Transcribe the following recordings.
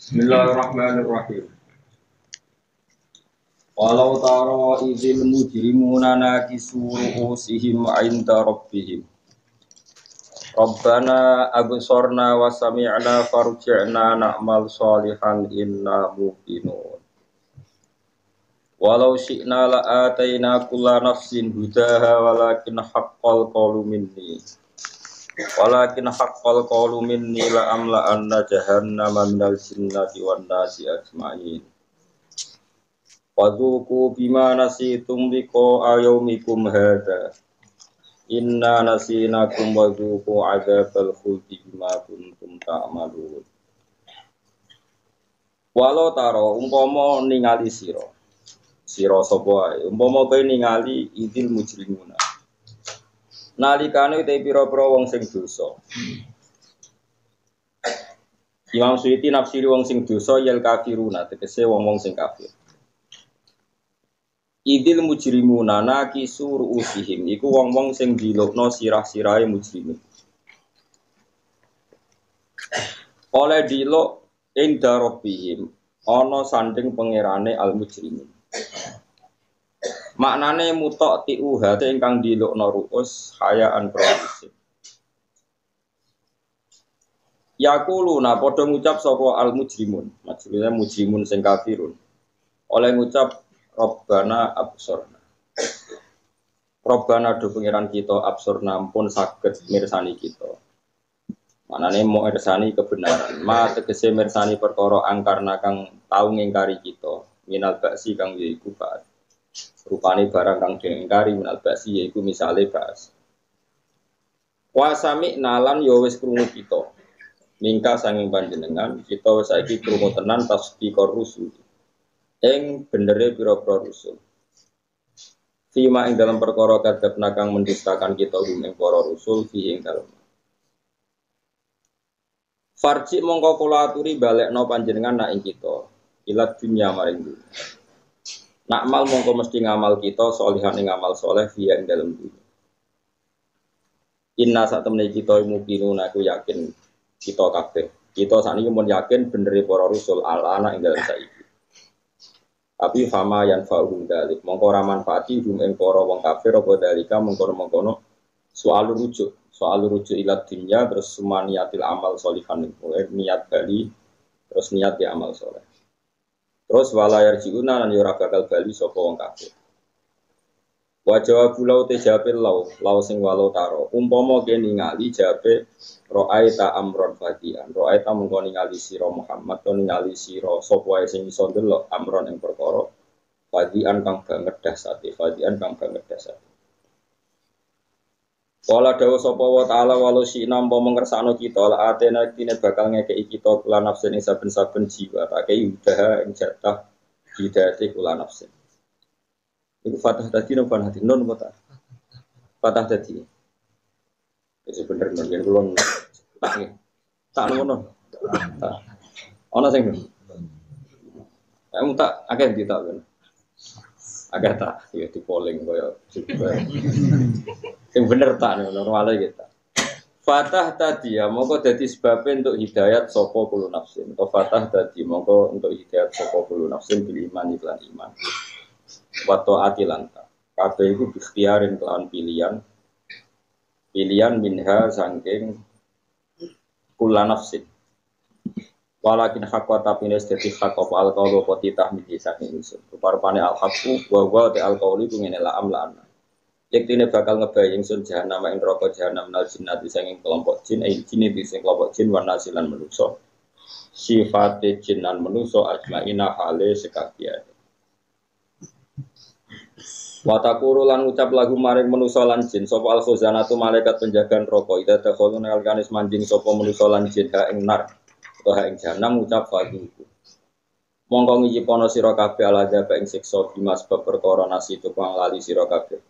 Bismillahirrahmanirrahim. Walau taro idzil mujrimuna nakisu ru'usihim 'inda rabbihim. Rabbana absorna wa sami'na farji'na na'mal shalihan inna muqinun. Walau syi'na la'ataina kulla nafsin hudaha walakin haqqal qawlu minni la'amla'anna jahannama minal jinnati wan nasi ajma'in. Wadzuku bima nasitum liqa'a yaumikum hadza inna nasinakum wadzuku adzabal khuldi bima kuntum ta'malun. Walau taro umpama ningali sira sapa ae umpama kowe ningali idil mujrimuna nalikane te pira-pira wong sing dosa. Imam Suyuti nafsiri wong sing dosa yel kafiruna tegese wong-wong sing kafir. Idil mujrimuna nakisu ru'usihim iku wong-wong sing dilokno sirah-sirahe mujrimin. Oleh dilok ing darobihim ana sanding pangerane al mujrimin. Maknane mutok tiuha te ingkang dilokno ru'us hayaan provisif. Yaquluna padha ngucap sapa al mujrimun, maksudnya mujrimun sing kafirun. Oleh ngucap Rabbana absorna. Rabbana do pengiran kita absorna pun saged mirsani kita. Manane mau mirsani kebenaran. Ma tegese mirsani perkara angkarna kang tau ngingkari kita. Minal baksi kang yaiku ba'at. Rupane barang kang diingkari minal baksi yaiku misale ba'as. Wa sami'na lan ya wis krungu kita. Mingka sanging panjenengan kita wis saiki krungu tenan tasdiqor rusul. Ing benere pira-pira rusul. Fima ing dalam perkara kadhapna kang mendustakan kita ing para rusul fi ing dalem. Farji mongko kula aturi balekno panjenengan nak ing kita. Ila dunya maring dunya. Nakmal mongko mesti ngamal kita sholihan ing amal saleh fi ing dalem dunya. Inna sak temene kita mukminun aku yakin kita kabeh. Kita sakniki mun yakin benere para rusul ala ing dalem saiki. Tapi fama yang fa'uhum dalik mongko ora manfaati hum ing para wong kafir apa dalika mongko-mongkono soal rujuk ila dunya terus sumaniyatil amal sholihan niat bali terus niat di amal saleh terus wala yarjiuna lan ora bakal bali sapa wong kafir wa jawabu lau te jape lau sing walau taro umpama ke ningali jape ra'aita amron fadian ra'aita mongko ningali sira Muhammad to ningali sira sapa wae sing iso ndelok amron ing perkara fadian kang banget dahsate wala dawu sapa wa taala walau sina umpama ngersakno kita la atena kene bakal ngekeki kita kula nafsin ing saben-saben jiwa tak kei udah ing jatah hidayate kula nafsin. Iku fatah tadi nopo hati non kota. Fatah tadi. Itu bener yen kula tak ngono. Ana sing. Kamu tak akeh ditak ben. Akeh tak ya di polling koyo sing bener tak normale kita. Fatah tadi ya mongko dadi sebab untuk hidayat sapa kulo nafsin. Atau fatah tadi mongko untuk hidayat sapa kulo nafsin bil iman iklan iman. Wato atilanta kabeh iku ikhtiarin kelawan pilihan minha saking kula nafsin walakin hakwa tapine dadi hak apa alqaulu apa titah miti saking ingsun rupa-rupane al-haqqu wa te alqauli ku ngene la amlana yektine bakal ngebayi ingsun jahanam ing neraka jahanam nal jinnati saking kelompok jin jin iki sing kelompok jin wan nasilan manusa sifate jinan manusa ajmaina hale sekabiane. Watakuru lan ucap lagu maring manusa lan jin sapa al khazanatu malaikat penjagaan neraka ida dakhalun alkanis manjing sapa manusa lan jin ha ing nar utawa ing jahanam ucap fadhuku mongko ngijipono sira kabeh aladzab ing siksa bimas bab perkara nasi tukang lali sira kabeh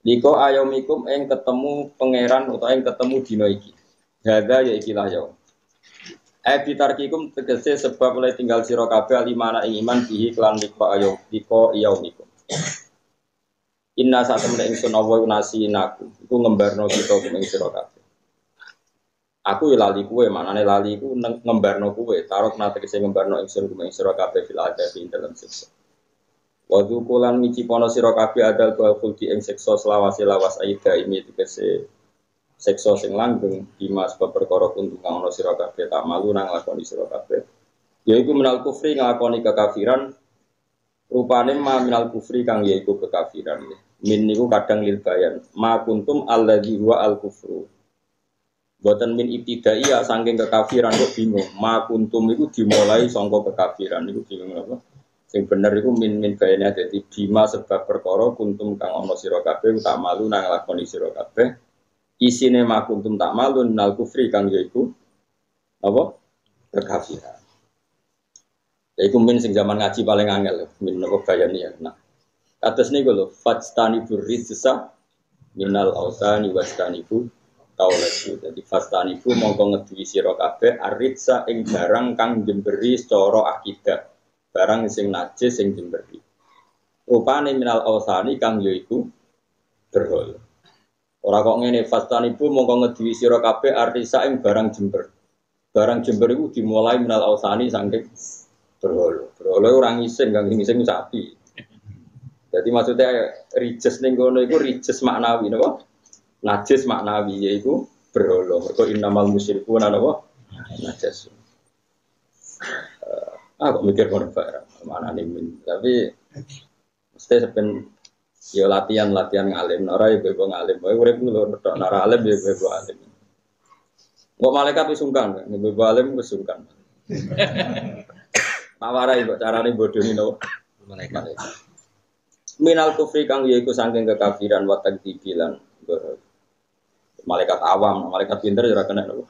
liko ayomikum ing ketemu pangeran utawa ing ketemu dina iki hadza ya ikilah yaum bitarkikum tegese sebab oleh tinggal sira kabeh limana ing iman bihi klan liko yaumikum. Inna saat temen ingsun Allah nasinaku iku ngembarno kita ing sira kabeh. Aku ya lali kue, maknane lali ku ngembarno kue, tarok nate kese ngembarno ingsun kumeng sira kabeh fil adabi dalam siksa. Wa dzukulan ngicipono sira kabeh adal bahul di ing siksa selawase lawas aida ini tegese siksa sing langgeng dimas perkara kuntung kang ana sira kabeh tak malu nang lakoni sira kabeh. Yaiku minal kufri nglakoni kekafiran rupane ma minal kufri kang yaiku kekafiran. Min niku kadang lil bayan. Ma kuntum alladzi huwa al kufru. Boten min ibtidaiyah saking kekafiran kok bingung. Ma kuntum iku dimulai sangka kekafiran niku bingung apa? Sing bener iku min bayane dadi bima sebab perkara kuntum kang ana sira kabeh tak malu nang lakoni sira kabeh. Isine ma kuntum tak malu nal kufri kang yaiku apa? Kekafiran. Yaiku min sing zaman ngaji paling angel min napa bayane ya. Nah, atas niku lho fastani burrijsa minal ausani wastanibu kaulesu. Jadi fastanibu mongko ngeduwi sira kabeh aritsa ing barang kang jemberi secara akidah. Barang sing najis sing jemberi. Rupane minal ausani kang yaiku berhala. Ora kok ngene fastanibu mongko ngeduwi sira kabeh aritsa ing barang jember. Barang jember iku dimulai minal ausani saking berhala. Berhala ora ngising, kang ngising sapi. Jadi maksudnya rijes ning kono iku rijes maknawi napa? Najis maknawi yaiku berhala. Mergo innamal musyrikun napa? Najis. Aku mikir kono barang manane min. Tapi mesti sepen yo latihan ngalim. Ora yo bebo ngalim. Wae urip lho tok nara alim yo bebo alim. Kok malaikat wis sungkan, bebo alim wis sungkan. Tawarai kok carane bodoni no malaikat. Minal kufri kang yaiku saking kekafiran wa takdzibilan. Malaikat awam, malaikat pinter ora kena no.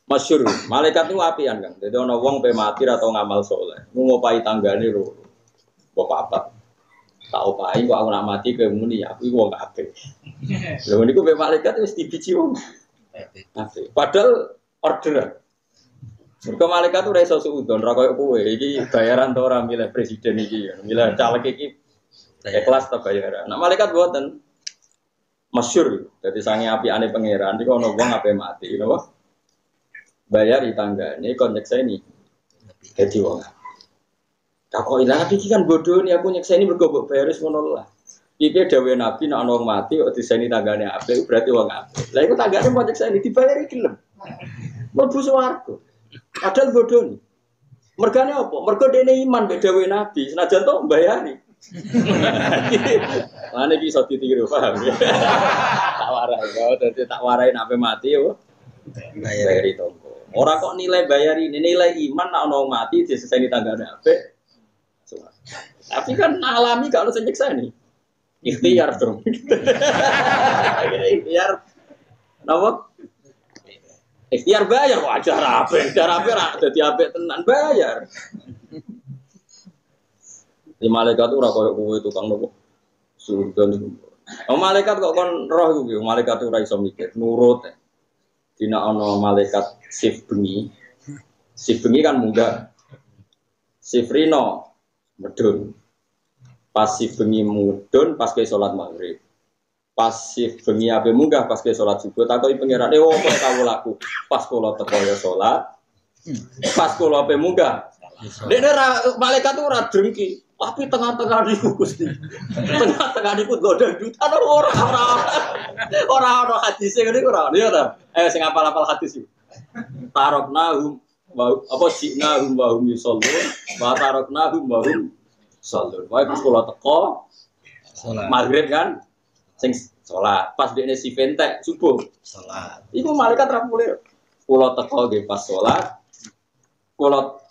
Masyhur, malaikat itu apian kan. Dadi ana wong pe mati atau ngamal saleh. Ngopahi tanggane lho. Bapak. Tak opahi kok aku nak mati kowe muni aku iku wong apik. Lho niku pe malaikat wis dibiji wong apik. Padahal orderan. Mergo malaikat ora iso suudon ra koyo kowe iki bayaran to ora milih presiden iki milih caleg iki ikhlas ta bayaran. Nah malaikat mboten masyhur dadi sange apikane pangeran iki ana wong ape mati napa bayar di tanggane kon nyekseni dadi wong takok ilang iki kan bodoh nih aku nyekseni mergo mbok bayar wis ngono lah iki dawuhe nabi nek ana wong mati kok diseni tanggane apik berarti wong apik lha iku tanggane mau nyekseni dibayar iki gelem mlebu swarga. Padahal bodoh nih. Mergane apa? Mergo dene iman mbek dawuhe Nabi, senajan to mbayani. Lan iki iso ditiru, paham ya? Tak warai, dadi tak warai nek mati yo bayari tonggo. Ora kok nilai bayari, nilai iman nek ana mati diseseni tanggane apik. Tapi kan alami gak ono sing nyekseni. Ikhtiar dong. Ikhtiar. Napa? Ikhtiar bayar wajar ape ra dadi apik tenan bayar. Di malaikat ora koyo kowe tukang nopo surga niku. Oh malaikat kok kon roh iku malaikat ora iso mikir nurut. Dina ana malaikat sif bengi. Sif bengi kan munggah. Sifrino medun. Pas sif bengi mudun pas ke salat maghrib. Pasif bengi ape munggah pas ke salat subuh takoki pangeran opo kawula laku pas kula teko ya salat pas kula ape munggah dene malaikat ora drengki tapi tengah-tengah niku Gusti tengah-tengah niku godang jutaan ora hadis ngene ora ya ta sing apal-apal hadis iki taroknahum apa sinahum wa hum yusallun wa taroknahum wa hum sallun wae pas kula teko salat maghrib kan sing salat pas dekne si ventek subuh salat iku malaikat ra mulih kula teko nggih pas salat kula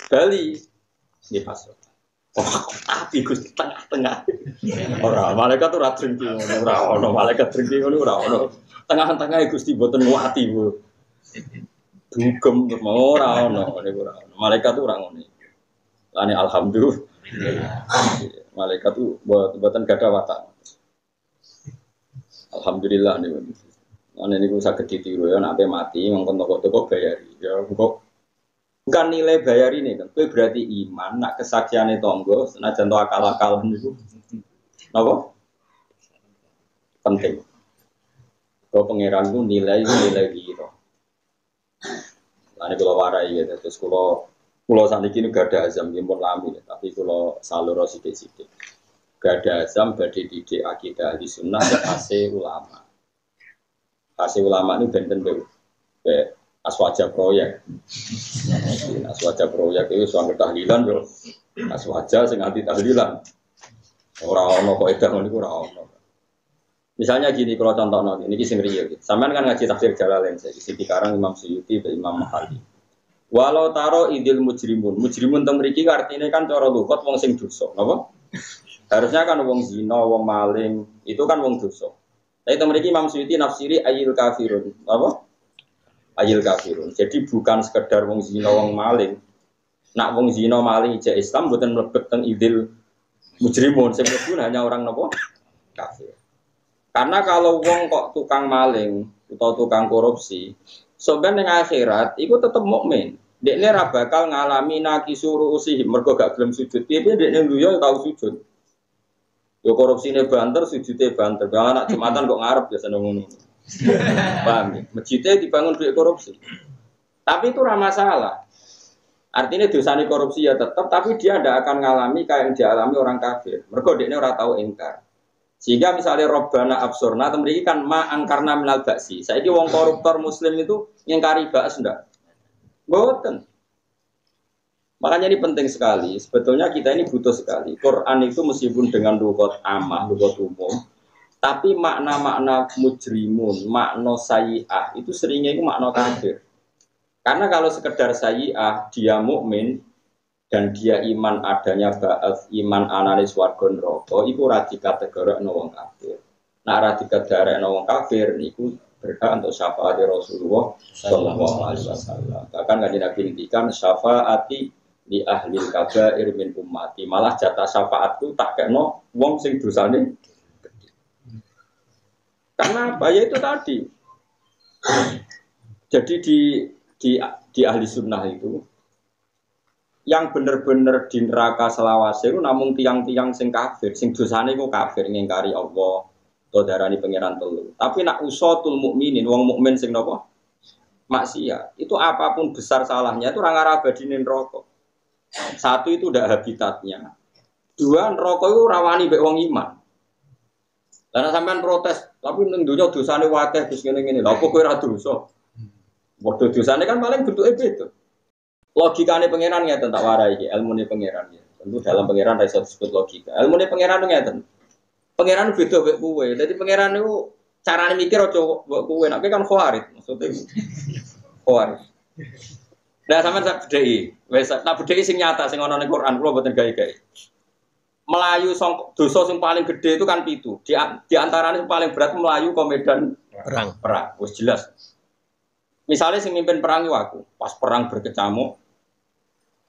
bali nggih pas salat tapi Gusti tengah-tengah ora malaikat ora drengki ngono ora ono malaikat drengki ngono ora ono tengah-tengah Gusti mboten nguati Bu dugem ora ono niku ora ono malaikat ora ngono lane alhamdulillah malaikat tu mboten gadah watak. Alhamdulillah nih, ane niku saged ditiru ya, nak mati ngongkon toko-toko bayari, ya kok bukan nilai bayari nih kan, itu berarti iman, nak kesaksiannya tonggo, senajan to akal-akalan niku, apa? Penting. Kau pangeranku nilai gitu. Nanti kalau warai gitu, terus kalau saat ini gak ada azam impor lami, tapi kalau salur sidik-sidik gak ada azam bagi didik akidah di sunnah kasih ulama. Kasih ulama ini benten be aswaja proyek. Aswaja proyek itu suami tahlilan yo. Aswaja sing anti tahlilan. Orang ono kok edang niku ora ono. Misalnya gini kalau contohnya ini sing riyo gitu. Sampean kan ngaji tafsir Jalalain saya isi dikarang Imam Suyuti dan Imam Mahali. Walau taro idil mujrimun teng mriki artine kan cara lugat wong sing dosa, napa? Harusnya kan wong zina, wong maling, itu kan wong dosa. Tapi teng mriki Imam Suyuti nafsiri ayil kafirun, apa? Ayil kafirun. Jadi bukan sekedar wong zina, wong maling. Nak wong zina maling ijek Islam mboten mlebet teng idil mujrimun, sing mlebu hanya orang napa? Kafir. Karena kalau wong kok tukang maling atau tukang korupsi, sebenarnya akhirat itu tetap mukmin. Dekne ra bakal ngalami nakisuru usih mergo gak gelem sujud. Piye dekne nduya tau sujud. Yo korupsine banter, sujude banter. Kalau anak Jumatan kok ngarep biasa ngono. Paham ya? Masjidnya dibangun duit korupsi. Tapi itu ra masalah. Artinya dosane korupsi ya tetap, tapi dia tidak akan ngalami kayak yang dialami orang kafir. Mergo dekne ora tau ingkar. Sehingga misalnya Robbana absurna temriki kan ma angkarna minal baksi. Saiki wong koruptor muslim itu ngingkari baks ndak? Mboten. Makanya ini penting sekali. Sebetulnya kita ini butuh sekali. Quran itu meskipun dengan lughat amah, lughat umum, tapi makna-makna mujrimun, makna sayyi'ah itu seringnya itu makna kafir. Karena kalau sekedar sayyi'ah dia mukmin dan dia iman adanya ba'ats iman analis warga neraka iku ora dikategorikno wong kafir. Nah ora dikategorikno wong kafir niku berhak untuk syafaat Rasulullah sallallahu alaihi wasallam. Bahkan kanjeng Nabi ngendikan syafaati li ahli kabair min ummati. Malah jatah syafaatku tak kena wong sing dosane gede. Karena apa? Ya itu tadi. Jadi di ahli sunnah itu yang bener-bener di neraka selawase itu namun tiang-tiang sing kafir, sing dosane iku kafir ngingkari Allah, to darani pangeran telu. Tapi nak usatul mukminin, wong mukmin sing napa? Maksiat. Itu apapun besar salahnya itu ora ngabadine neraka. Satu itu udah habitatnya. Dua neraka itu rawani mbek wong iman. Lah sampean protes, tapi ning donya dosane wakeh terus ngene-ngene. Lha kok kowe ora dosa? Padha dosane kan paling bentuke beda. Logikane pangeran ngeten tak warai iki, ilmune pangeran ya. Tentu dalam pangeran ra iso disebut logika. Ilmune pangeran ngeten. Pangeran beda mek kowe. Dadi pangeran niku carane mikir aja mbok kowe. Nek kan khawarit maksudnya. Khawarit. Lah sampean sak bedheki. Wis tak bedheki sing nyata sing ana ning Quran kula mboten gawe-gawe. Melayu dosa sing paling gede itu kan 7. Di antaranya yang paling berat melayu ke medan perang. Wis jelas. Misalnya sing mimpin perang itu aku, pas perang berkecamuk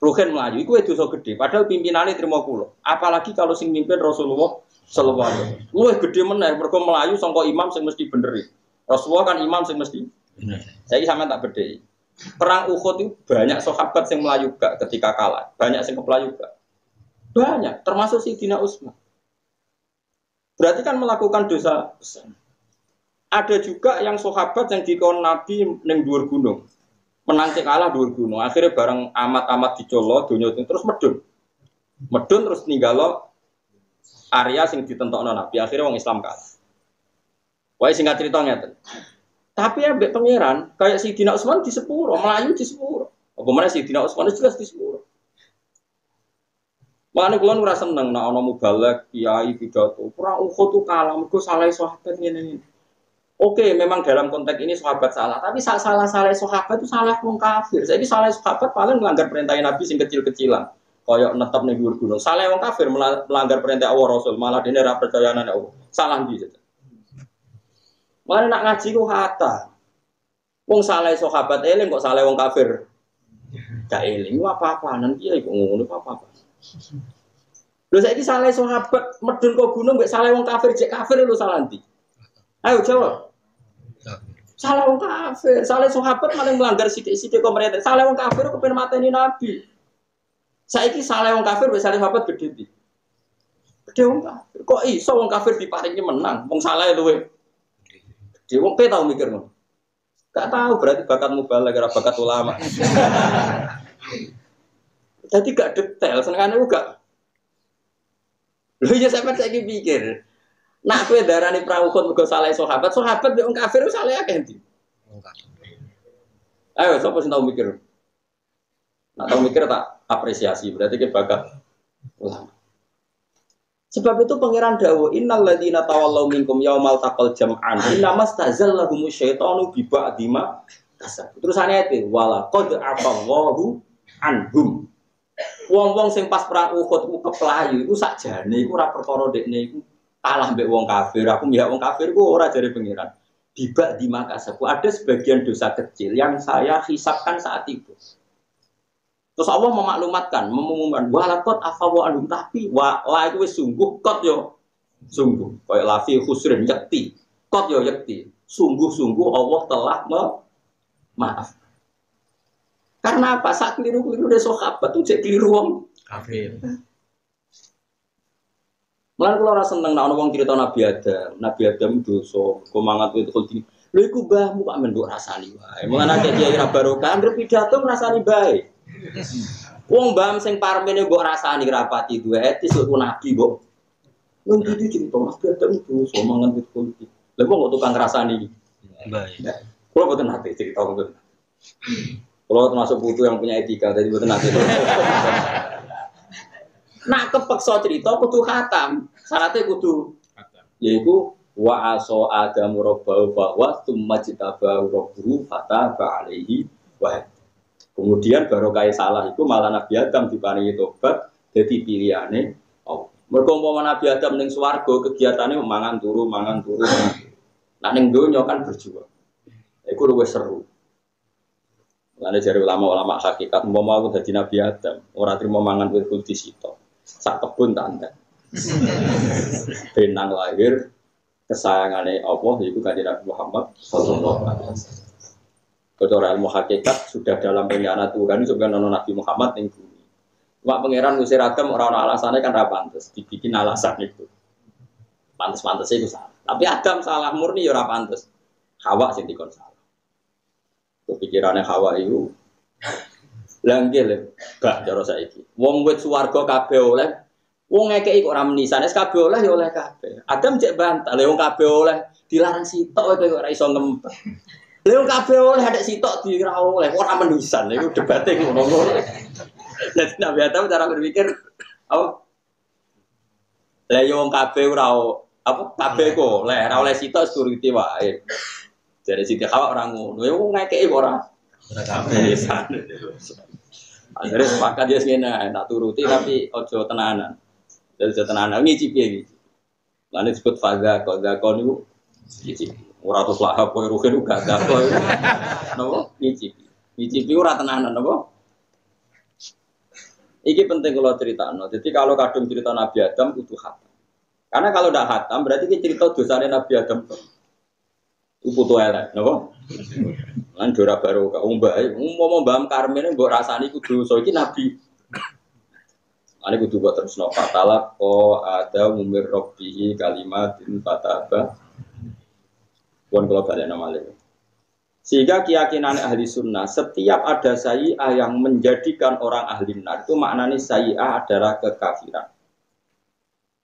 Ruhen melayu, itu dosa gede. Padahal pimpinannya terima kula. Apalagi kalau sing mimpin Rasulullah sallallahu alaihi wasallam. Luwih gede meneh mergo melayu sangka imam sing mesti bener. Rasulullah kan imam sing mesti bener. Saiki sampean tak bedheki. Perang Uhud itu banyak sahabat sing melayu gak ketika kalah, banyak sing kepelayu gak. Banyak, termasuk Sayyidina Utsman. Berarti kan melakukan dosa besar. Ada juga yang sahabat yang dikon Nabi ning dhuwur gunung. Menanti kalah dhuwur gunung. Akhirnya bareng amat-amat dicolo donya terus medun. Medun terus ninggalo area sing ditentokno Nabi. Akhirnya wong Islam kalah. Wae singkat cerita ngeten. Tapi ambek pangeran kayak Sayyidina Utsman di sepuro, Melayu di sepuro. Apa meneh Sayyidina Utsman jelas di sepuro. Makane kula ora seneng nek ana mubalek kiai pidato. Perang Uhud tu kalah mergo salah sahabat ngene-ngene. Oke, memang dalam konteks ini sahabat salah, tapi salah sahabat itu salah wong kafir. Saiki salah sahabat paling melanggar perintah Nabi sing kecil-kecilan. Kaya netep ning dhuwur gunung. Salah wong kafir melanggar perintah Allah Rasul, malah dene ora percaya nang Allah. Salah ndi? Malah nak ngaji ku kata. Wong salah sahabat eling kok salah wong kafir. Gak eling apa-apaan piye kok ngono apa-apa. Lho saiki salah sahabat medun kok gunung mbek salah wong kafir jek kafir lho salah ndi? Ayo jawab. Salah wong kafir, salah sahabat malah melanggar sithik-sithik pemerintah. Salah wong kafir kepen mateni Nabi. Saiki salah wong kafir wis salah sahabat gede ndi? Gede wong kafir. Kok iso wong kafir diparingi menang? Wong salah luwe. Dia wong pe tau mikir ngono. Gak tahu berarti bakatmu balik kira bakat ulama. Jadi gak detail, senengane gak. Lho ya sampean saiki pikir. Nak kowe darani prauhud mergo saleh sahabat mbek wong kafir saleh akeh ndi? Ayo sapa sing tau mikir? Nak tau mikir tak apresiasi, berarti ke bakat ulama. Sebab itu pangeran dawuh innal ladzina tawallaw minkum yaumal taqal jam'an innamas tazallahumus syaitanu bi ba'di ma kasab. Terusane ayat wala qad afallahu anhum. Wong-wong sing pas perang Uhud ku keplayu iku sakjane iku ora perkara dekne iku kalah mbek wong kafir. Aku mihak wong kafir ku ora jare pangeran. Bi ba'di ma kasab. Ada sebagian dosa kecil yang saya hisabkan saat itu. Terus Allah memaklumatkan, mengumumkan, walakot afawu alum tapi la itu sungguh kot yo sungguh, kayak lafi khusrin yakti, kot yo yakti, sungguh Allah telah maaf. Karena apa? Saat keliru dari sahabat tuh jadi keliru wong kafir. Mulai kalau rasa seneng, nak orang cerita Nabi Adam dosa, komangat itu kalau lho iku mbahmu kok menduk rasani wae. Mulane nek kiai ra barokah, anggere pidato ngrasani bae. Wong mbah sing parmene mbok rasani rapati duwe etis kok nabi mbok. Wong iki cerita Nabi Adam dosa mangan wit kulti. Lha kok tukang ngrasani iki? Bae. Kulo boten nate cerita ngoten. Kulo termasuk putu yang punya etika, jadi boten nate. Nak kepeksa cerita kudu khatam. Syaratnya kudu khatam. Yaiku wa aso adamu rabbahu wa tsumma jitabahu rabbuhu fataba alaihi wa. Kemudian barokah salah itu malah Nabi Adam diparingi tobat dadi pilihane Allah. Mergo umpama Nabi Adam ning swarga kegiatane mangan turu. Nah ning donya kan berjuang. Iku luwih seru. Lan jare ulama-ulama hakikat umpama aku dadi Nabi Adam ora trimo mangan wit kulti sito. Sak kebun tak antek. Benang lahir kesayangane Allah yaitu kanjeng Nabi Muhammad sallallahu alaihi wasallam. Ketua ilmu hakikat sudah dalam rencana Tuhan juga nono Nabi Muhammad yang bumi. Cuma pangeran ngusir Adam orang alasannya kan rapantes, dibikin alasan itu. Pantes itu salah. Tapi Adam salah murni ya rapantes. Hawa sing dikon salah. Kepikirannya Hawa itu langgil gak cara saiki. Wong wit swarga kabeh oleh. Wong ngekeki kok ora menisane kabeh oleh ya oleh kabeh. Adam cek bantah, lha wong kabeh oleh dilarang sitok kowe ora iso ngempet. Lha wong kabeh oleh ada sitok dira oleh ora menisan iku debate ngono. Dadi Nabi Adam cara berpikir apa? Lah yo wong kabeh ora apa kabeh kok oleh ora oleh sitok turuti wae. Jare Siti Hawa ora ngono. Ya wong ngekeki kok ora kabeh nisan. Akhirnya sepakat dia ngene nak turuti tapi ojo tenanan. Dari tenanan ngicipi iki. Lan disebut faza niku ngicipi. Ora terus lahap kowe rugen uga gak kowe. Napa? Ngicipi ora tenanan napa? Iki penting kalau critakno. Jadi kalau kadung cerita Nabi Adam kudu khatam. Karena kalau ndak khatam berarti iki cerita dosane Nabi Adam. Putu elek, napa? Lan ora barokah. Umpama Mbah Karmene mbok rasani kudu dosa iki Nabi. Ane kudu buat terus no fatalah ko ada umir robbihi kalimatin fataba pun kalau balik nama lagi. Sehingga keyakinan ahli sunnah setiap ada sayi'ah yang menjadikan orang ahli nar itu maknanya sayi'ah adalah kekafiran.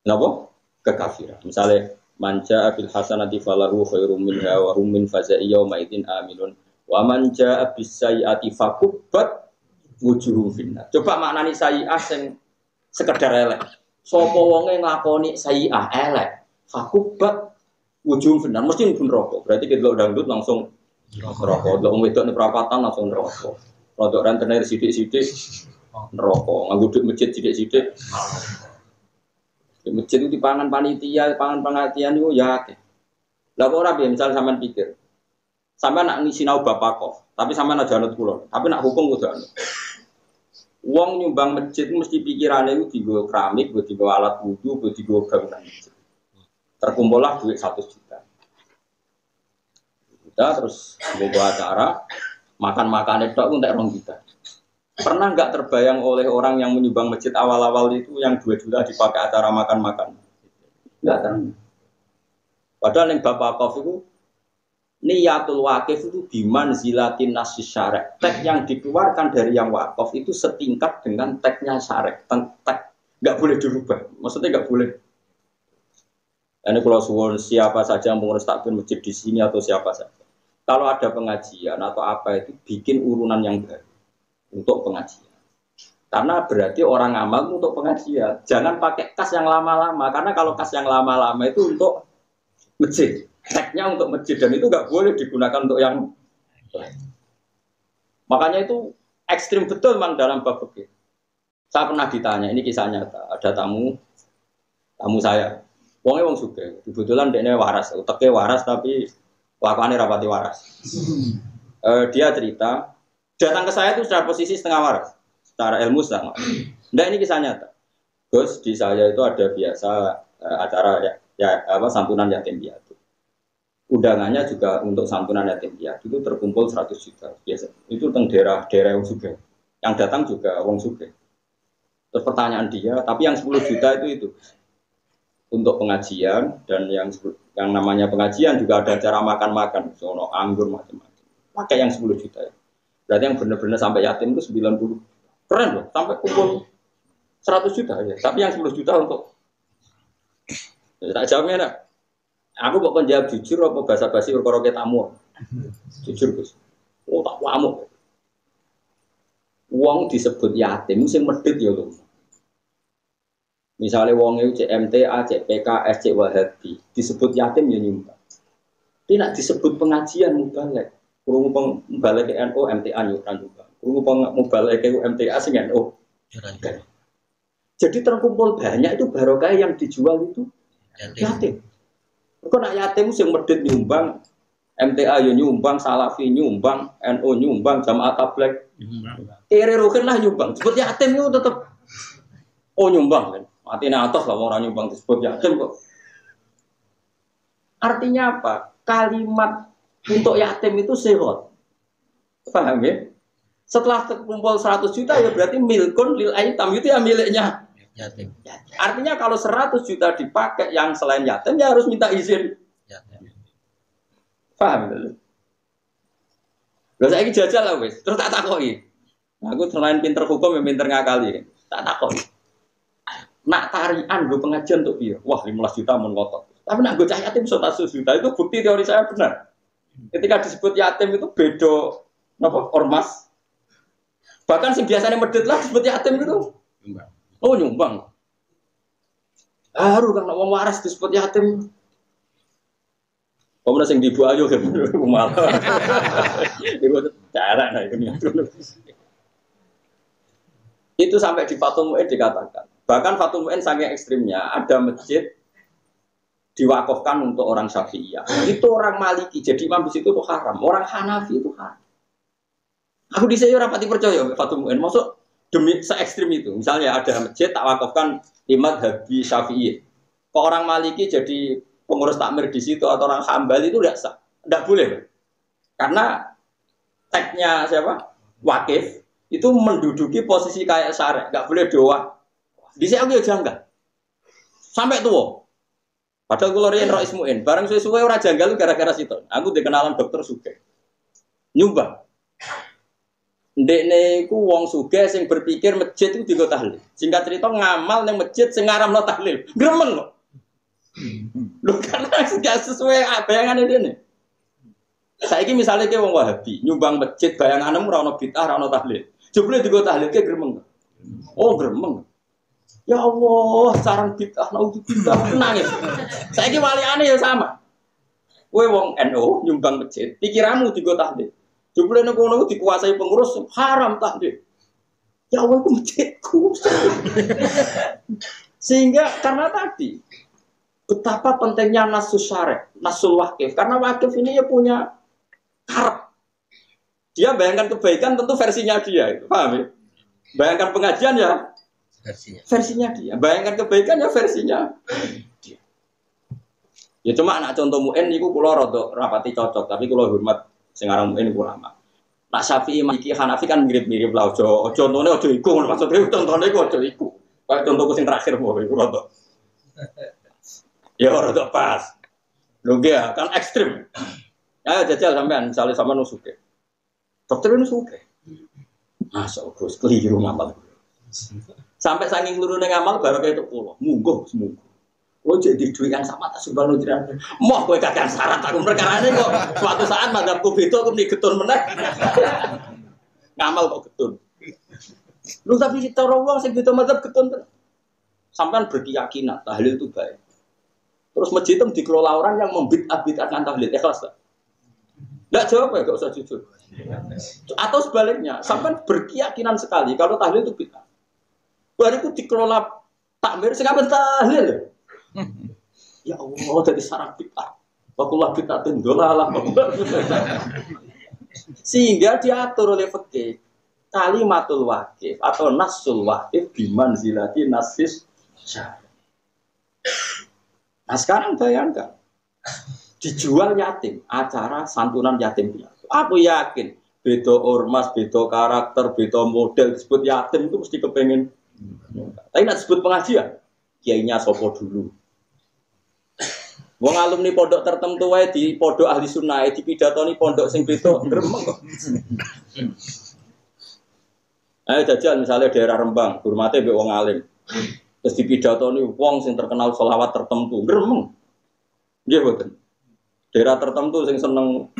Kenapa? Kekafiran. Misalnya manja abil hasanati falahu khairum minha wa hum min faza'i yawma idzin aminun wa manja abis sayi'ati fakubbat wujuhum finnar. Coba maknanya sayi'ah sing sekedar elek. Sopo wonge nglakoni sayi'ah elek, fakubat ujung benar mesti pun rokok. Berarti kita dangdut langsung rokok. Wong wedok ning perapatan langsung rokok. Rodok rentenir sithik-sithik rokok. Nganggo duit masjid sithik-sithik. Di masjid itu dipangan panitia, pangan pengajian itu ya akeh. Lah kok ora piye misal sampean pikir. Sampean nak sinau bapak kok, tapi sampean aja anut kula. Tapi nak hukum kudu anut. Wong nyumbang masjid mesti pikirannya itu digo keramik, digo alat wudhu, digo bangunan masjid. Terkumpullah duit 100 juta. Kita terus membuat acara makan-makan itu untuk orang kita. Pernah nggak terbayang oleh orang yang menyumbang masjid awal-awal itu yang 2 juta dipakai acara makan-makan? Nggak kan? Padahal yang Bapak Kof itu niyatul wakif itu biman zilatin nasis syarek. Teks yang dikeluarkan dari yang wakaf itu setingkat dengan teksnya syarek. Teks nggak boleh dirubah. Maksudnya nggak boleh. Ini kalau suwon siapa saja yang mengurus takbir masjid di sini atau siapa saja. Kalau ada pengajian atau apa itu bikin urunan yang baru untuk pengajian. Karena berarti orang amal untuk pengajian. Jangan pakai kas yang lama-lama. Karena kalau kas yang lama-lama itu untuk masjid. Teksnya untuk masjid dan itu nggak boleh digunakan untuk yang lain. Makanya itu ekstrim betul memang dalam bab fikih. Saya pernah ditanya, ini kisah nyata. Ada tamu saya. Wongnya wong sugih. Kebetulan dia waras, uteknya waras tapi lakuannya rapati waras. Dia cerita, datang ke saya itu sudah posisi setengah waras, secara ilmu sama. Nah ini kisah nyata. Gus di saya itu ada biasa acara santunan yatim piatu. Undangannya juga untuk santunan yatim piatu itu terkumpul 100 juta biasa. Itu tentang daerah wong sugih. Yang datang juga wong sugih. Terus pertanyaan dia, tapi yang 10 juta itu untuk pengajian dan yang namanya pengajian juga ada acara makan-makan, sono anggur macam-macam. Pakai yang 10 juta ya. Berarti yang benar-benar sampai yatim itu 90. Keren loh, sampai kumpul 100 juta ya. Tapi yang 10 juta untuk tak jawabnya nak. Aku kok penjawab jujur apa basa-basi perkara tamu. Jujur Gus. Oh tak wamuk. Uang disebut yatim sing medhit ya lho. Misalnya wong itu CMTA, CPKS, Wahabi disebut yatim ya nyumbang. Tidak disebut pengajian mubalek. Kurung mubalek ke NU, MTA nyumbang. Kurung mubalek ke MTA sing NU. Jadi terkumpul banyak itu barokah yang dijual itu yatim. Kok nak yatim sing medhit nyumbang, MTA ya nyumbang, Salafi nyumbang, NU nyumbang, Jamaah Tabligh nyumbang. Kere rukin lah nyumbang. Disebut yatim itu tetap nyumbang kan. Artinya atas lah orang nyumbang disebut yatim kok. Artinya apa? Kalimat untuk yatim itu sirot. Paham ya? Setelah terkumpul 100 juta ya berarti milkun lil aitam itu ya miliknya yatim. Artinya kalau 100 juta dipakai yang selain yatim ya harus minta izin. Paham? Lalu saya ini jajal lah wes. Terus tak takoki. Aku selain pinter hukum ya pinter ngakali. Tak takoki. Nak tarian gue pengajian untuk dia, wah 15 juta mau ngotot. Tapi nak gue cah yatim 100 juta itu bukti teori saya benar. Ketika disebut yatim itu bedo, apa ormas. Bahkan sing biasanya medit lah disebut yatim itu. Oh nyumbang. Haru kan wong waras disebut yatim. Pemenang sing dibu ayo kan malah. Itu cara nah ini. Itu sampai di Fathul Mu'in dikatakan. Bahkan Fathul Mu'in saking ekstrimnya, ada masjid diwakafkan untuk orang Syafi'iyah. Itu orang Maliki, jadi imam di situ itu haram. Orang Hanafi itu haram. Aku di sini rapati percaya Fathul Mu'in. Maksud demi se-ekstrim itu. Misalnya ada masjid tak wakafkan imam Habib Syafi'i. Kok orang Maliki jadi pengurus takmir di situ atau orang Hambali itu tidak sah. Tidak boleh. Karena teksnya siapa? Wakif itu menduduki posisi kayak syarek. Tidak boleh doa. Di sini aku ya janggal. Sampai tua. Padahal kalau riyen Rais Muin, bareng suwe-suwe ora janggal gara-gara situ. Aku dikenalan dokter sugih. Nyumbang. Ndekne iku wong sugih sing berpikir masjid itu digo tahlil. Singkat cerita ngamal ning masjid sing ngaramno tahlil. Gremeng kok. Lho karena gak sesuai bayangane dene. Saiki misale ke wong Wahabi, nyumbang masjid bayangane ora ono bid'ah, ora ono tahlil. Jebule digo tahlil ke gremeng. Oh, gremeng. Ya Allah, sarang bid'ah, naudzubillah, nangis. Saiki waliane ya sama. Kowe wong NU nyumbang masjid, pikiranmu digo tahlil. Jebule nek ngono dikuasai pengurus haram tahlil. Ya Allah, itu masjidku. Sehingga karena tadi betapa pentingnya nasus syarek, nasul wakif. Karena wakif ini ya punya harap. Dia bayangkan kebaikan tentu versinya dia, itu paham ya? Bayangkan pengajian ya versinya dia. Bayangkan kebaikan ya versinya dia. Ya cuma anak contoh Mu'in niku kula rada rapati cocok, tapi kula hormat sing aran Mu'in niku ulama. Nak Syafi'i Maliki Hanafi kan mirip-mirip lah aja. Contone aja iku, maksudnya contone iku aja iku. Kayak contohku sing terakhir wae iku rada. Ya rada pas. Lho ya kan ekstrim. Ayo jajal sampean, misalnya sama nusuke. Dokter nusuke. Masuk Gus keliru ngamal. Sampai saking kelurune ngamal baru kayak itu pulau. Mungguh semua. Lo jadi duit yang sama tak subang lo jiran. Moh kowe kakek syarat aku perkarane kok. Suatu saat madzhabku beda aku muni getun meneh. Ngamal kok getun. Lu tapi cara wong sing beda madzhab getun. Sampean berkeyakinan tahlil itu baik. Terus masjid itu dikelola orang yang membid'ah-bid'ahkan tahlil. Ikhlas tak? Enggak jawab ya, enggak usah jujur. Atau sebaliknya, sampean berkeyakinan sekali kalau tahlil itu bid'ah. Baru itu dikelola takmir sing apa tahlil. Ya Allah, dari sarang bid'ah. Wakullah bid'atin dolalah. Sehingga diatur oleh fikih kalimatul waqif atau nasul waqif bimanzilati nasis syar'i. Nah sekarang bayangkan dijual yatim, acara santunan yatim piatu. Aku yakin beda ormas, beda karakter, beda model disebut yatim itu mesti kepengen. Tapi nak disebut pengajian, kiainya sopo dulu. Wong alumni pondok tertentu wae di pondok ahli sunnah di pidatoni pondok sing beda gremeng kok. Ayo jajal misalnya daerah Rembang, hormate mbek wong alim. Terus dipidatoni wong sing terkenal selawat tertentu, gremeng. Nggih mboten. Daerah tertentu sing seneng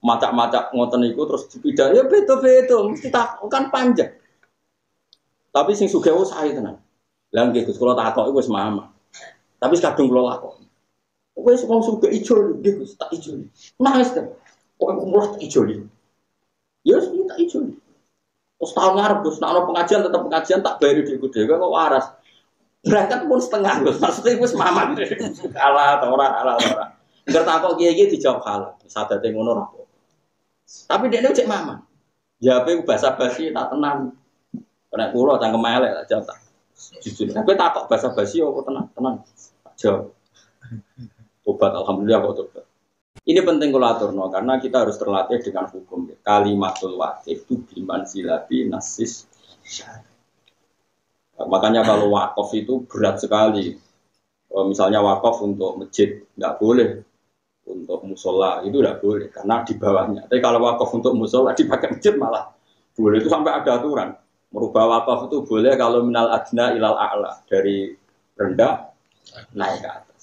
macak-macak ngoten niku terus dipidat ya beda-beda, mesti kan panjang. Tapi sing sugih sae tenan. Lah nggih Gus kula takoki wis mama. Tapi kadung kula lakoni. Wis wong sugih ijo nggih Gus tak ijo. Nangis ta. Pokoke umur tak ijo. Ya wis tak ijo. Terus tahun ngarep Gus, nek ana pengajian tetep pengajian tak bayar dhewe kok waras. Berangkat pun setengah Gus, maksudnya wis mamang. Ala ora. Ngerti takok kiye-kiye dijawab halal. Sadate ngono ra apa. Tapi dekne cek mamang. Jawabe basa-basi tak tenang. Nek kula cangkem elek tak jawab tak. Jujur. Kowe takok basa-basi apa tenang. Jawab. Tobat alhamdulillah kok tobat. Ini penting kula aturno karena kita harus terlatih dengan hukum. Kalimatul waqif itu bimanzilati nasis syar'i. Makanya kalau wakaf itu berat sekali. Misalnya wakaf untuk masjid nggak boleh, untuk musola itu nggak boleh karena di bawahnya. Tapi kalau wakaf untuk musola dipakai masjid malah boleh. Itu sampai ada aturan. Merubah wakaf itu boleh kalau minal adna ilal a'la, dari rendah naik ke atas.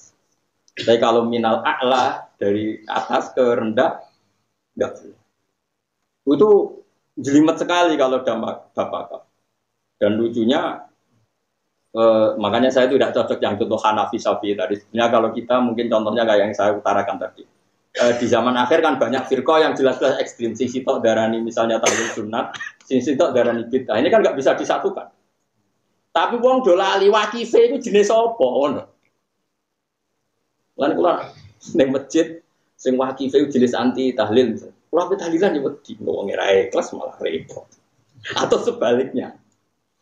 Tapi kalau minal a'la dari atas ke rendah nggak boleh. Itu jelimet sekali kalau dampak wakaf. Dan lucunya makanya saya itu tidak cocok yang contoh Hanafi Syafi'i tadi. Sebenarnya kalau kita mungkin contohnya kayak yang saya utarakan tadi. Di zaman akhir kan banyak firqah yang jelas-jelas ekstrim. Sing sitok darani misalnya tahlil sunat, sing sitok darani bid'ah. Ini kan nggak bisa disatukan. Tapi wong do lali waqife itu jenis apa ngono. Lan kula ning masjid sing waqife jenis anti tahlil. Kula pe tahlilan yo wedi wong ora ikhlas malah repot. Atau sebaliknya.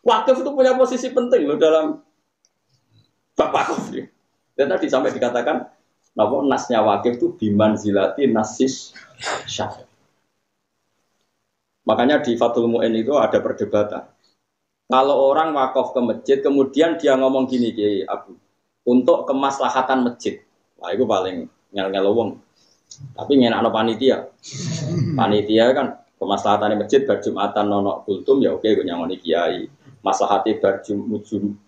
Wakaf itu punya posisi penting loh dalam bab wakaf. Dan tadi sampai dikatakan bahwa nasnya wakaf itu bimanzilati nasis syar'i. Makanya di Fathul Mu'in itu ada perdebatan. Kalau orang wakaf ke masjid kemudian dia ngomong gini Kiai Abu, untuk kemaslahatan masjid. Wah itu paling ngel-ngel wong. Tapi ngenakno panitia. Panitia kan kemaslahatan masjid bar Jumatan nono kultum ya oke gue nyangoni kiai. Maslahati berjum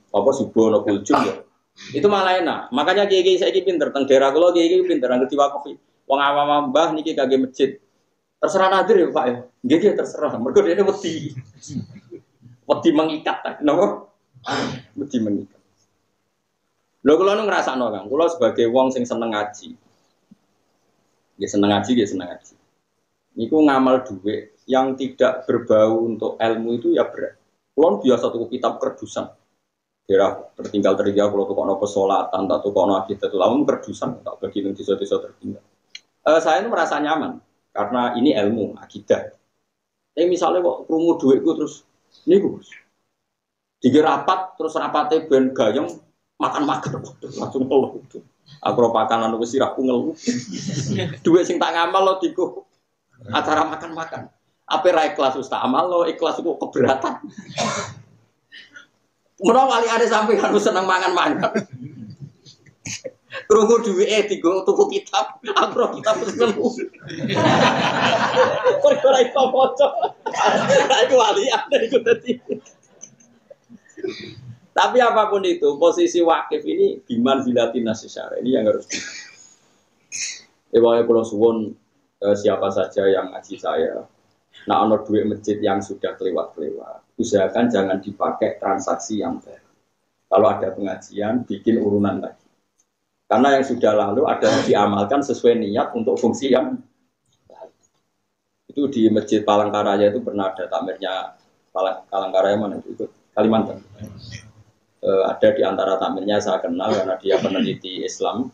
apa subuh no kulcum ya itu malah enak. Makanya kiai saya pinter teng daerah kula kiai pinter ngerti wakofi wong awam mbah niki kagge masjid terserah nadir ya Pak ya nggih terserah mergo dene wedi mengikat napa wedi mengikat lho kula nu ngrasakno Kang kula sebagai wong sing seneng ngaji nggih seneng ngaji niku ngamal dhuwit yang tidak berbau untuk ilmu itu ya berat. Kulon biasa tuku kitab kerdusan, daerah tertinggal kalau tuku nopo pesolatan, tak tuku nopo akidah itu lamun kerdusan, tak bagi neng desa-desa tertinggal. Saya itu merasa nyaman karena ini ilmu akidah. Tapi misalnya kok krungu duitku terus ini gus, tiga rapat terus rapatnya ben gayeng makan langsung ngeluh itu. Aku pakanan aku sirah ngeluh. Duit sing tak ngamal lo tiku acara makan. Apa ra ikhlas ustaz amal lo ikhlas kok keberatan. Menawa kali ada sampai harus seneng mangan. Krungu duwike digo tuku kitab, akro kitab terus nemu. Perkara iso maca. Iku walian iku dadi. Tapi apapun itu, posisi wakif ini biman zilatin nasyara ini yang harus. Ewa kula suwun siapa saja yang ngaji saya. Nah, ono duit masjid yang sudah kelewat-kelewat, usahakan jangan dipakai transaksi yang baru. Kalau ada pengajian, bikin urunan lagi. Karena yang sudah lalu ada yang diamalkan sesuai niat untuk fungsi yang lalu. Itu di Masjid Palangkaraya itu pernah ada takmirnya Palangkaraya mana itu? Kalimantan. Ada di antara takmirnya saya kenal karena dia peneliti Islam,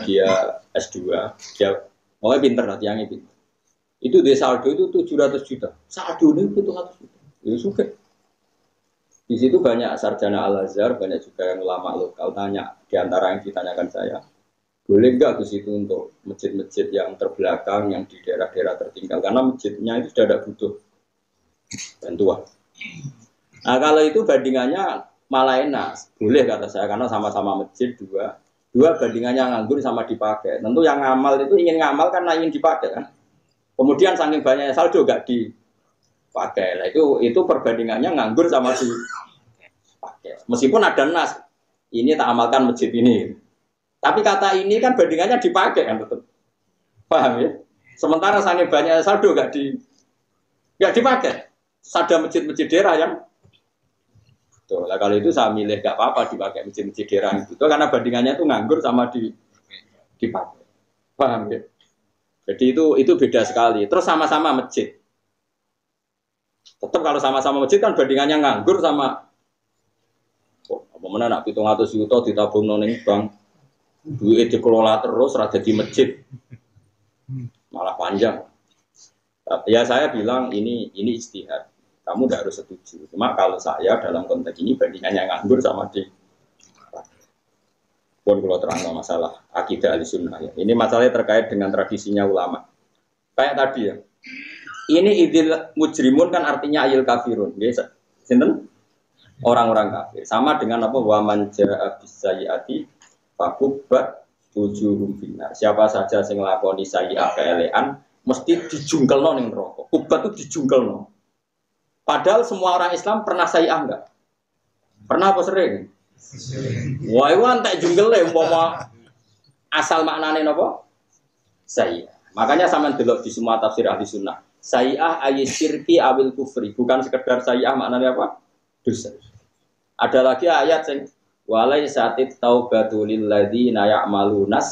dia S2, dia mau pinter lah, tiangnya pinter. Itu di saldo itu 700 juta. Saldo ini 700 juta. Itu suka. Di situ banyak sarjana Al-Azhar, banyak juga yang ulama lokal tanya. Di antara yang ditanyakan saya, boleh nggak ke situ untuk masjid-masjid yang terbelakang, yang di daerah-daerah tertinggal? Karena masjidnya itu sudah ada butuh bantuan. Nah kalau itu bandingannya malah enak, boleh kata saya, karena sama-sama masjid dua bandingannya nganggur sama dipakai. Tentu yang ngamal itu ingin ngamal karena ingin dipakai kan. Kemudian saking banyaknya saldo gak dipakai. Nah, itu perbandingannya nganggur sama dipakai. Meskipun ada nas, ini tak amalkan masjid ini. Tapi kata ini kan bandingannya dipakai kan tetap. Paham ya? Sementara saking banyaknya saldo gak dipakai. Ada masjid-masjid daerah yang tuh, lah kalau itu saya milih gak apa-apa dipakai masjid-masjid daerah itu karena bandingannya itu nganggur sama dipakai. Paham ya? Jadi itu beda sekali. Terus sama-sama masjid. Tetap kalau sama-sama masjid kan bandingannya nganggur sama apa mana nak 700 juta ditabung ning bank. Duit dikelola terus rada di masjid. Malah panjang. Ya saya bilang ini ijtihad. Kamu tidak harus setuju. Cuma kalau saya dalam konteks ini bandingannya nganggur sama di pun kalau terang masalah akidah Ahlussunnah ya. Ini masalahnya terkait dengan tradisinya ulama. Kayak tadi ya. Ini idil mujrimun kan artinya ayil kafirun. Biasa. Sinten? Orang-orang kafir. Sama dengan apa? Wa man jaa bisayyati fakubbat wujuhum finnar. Siapa saja sing nglakoni sayyi'ah keelean mesti dijungkelno ning neraka. Kubat itu dijungkelno. Padahal semua orang Islam pernah sayyi'ah enggak? Pernah apa sering? Wah, itu antek jungle umpama asal maknane napa? Sayyi'ah. Makanya sama delok di semua tafsir ahli sunnah. Sayyi'ah ayyirki awil kufri, bukan sekedar sayyi'ah maknanya apa? Dosa. Ada lagi ayat yang walaisatit taubatu lil ladzina ya'malunas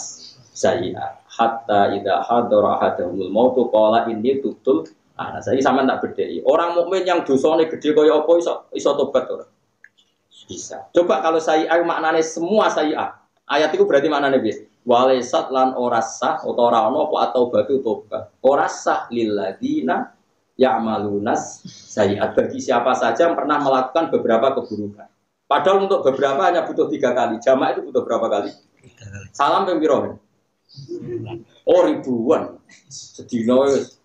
sayyi'ah hatta idza hadara ahadumul mautu qala inni tubtul. Nah, saya sama tak bedheki. Orang mukmin yang dosane gede kaya apa iso tobat ora? Bisa. Coba kalau sayyi'ah maknanya semua sayyi'ah. Ayat itu berarti maknanya piye? Walaisat lan ora sah utawa ora ana apa atau batu tobat. Ora sah lil ladzina ya'malunas sayyi'at bagi siapa saja yang pernah melakukan beberapa keburukan. Padahal untuk beberapa hanya butuh 3 kali. Jamak itu butuh berapa kali? 3 kali. Salam ping piro? Oh, ribuan. Sedina wis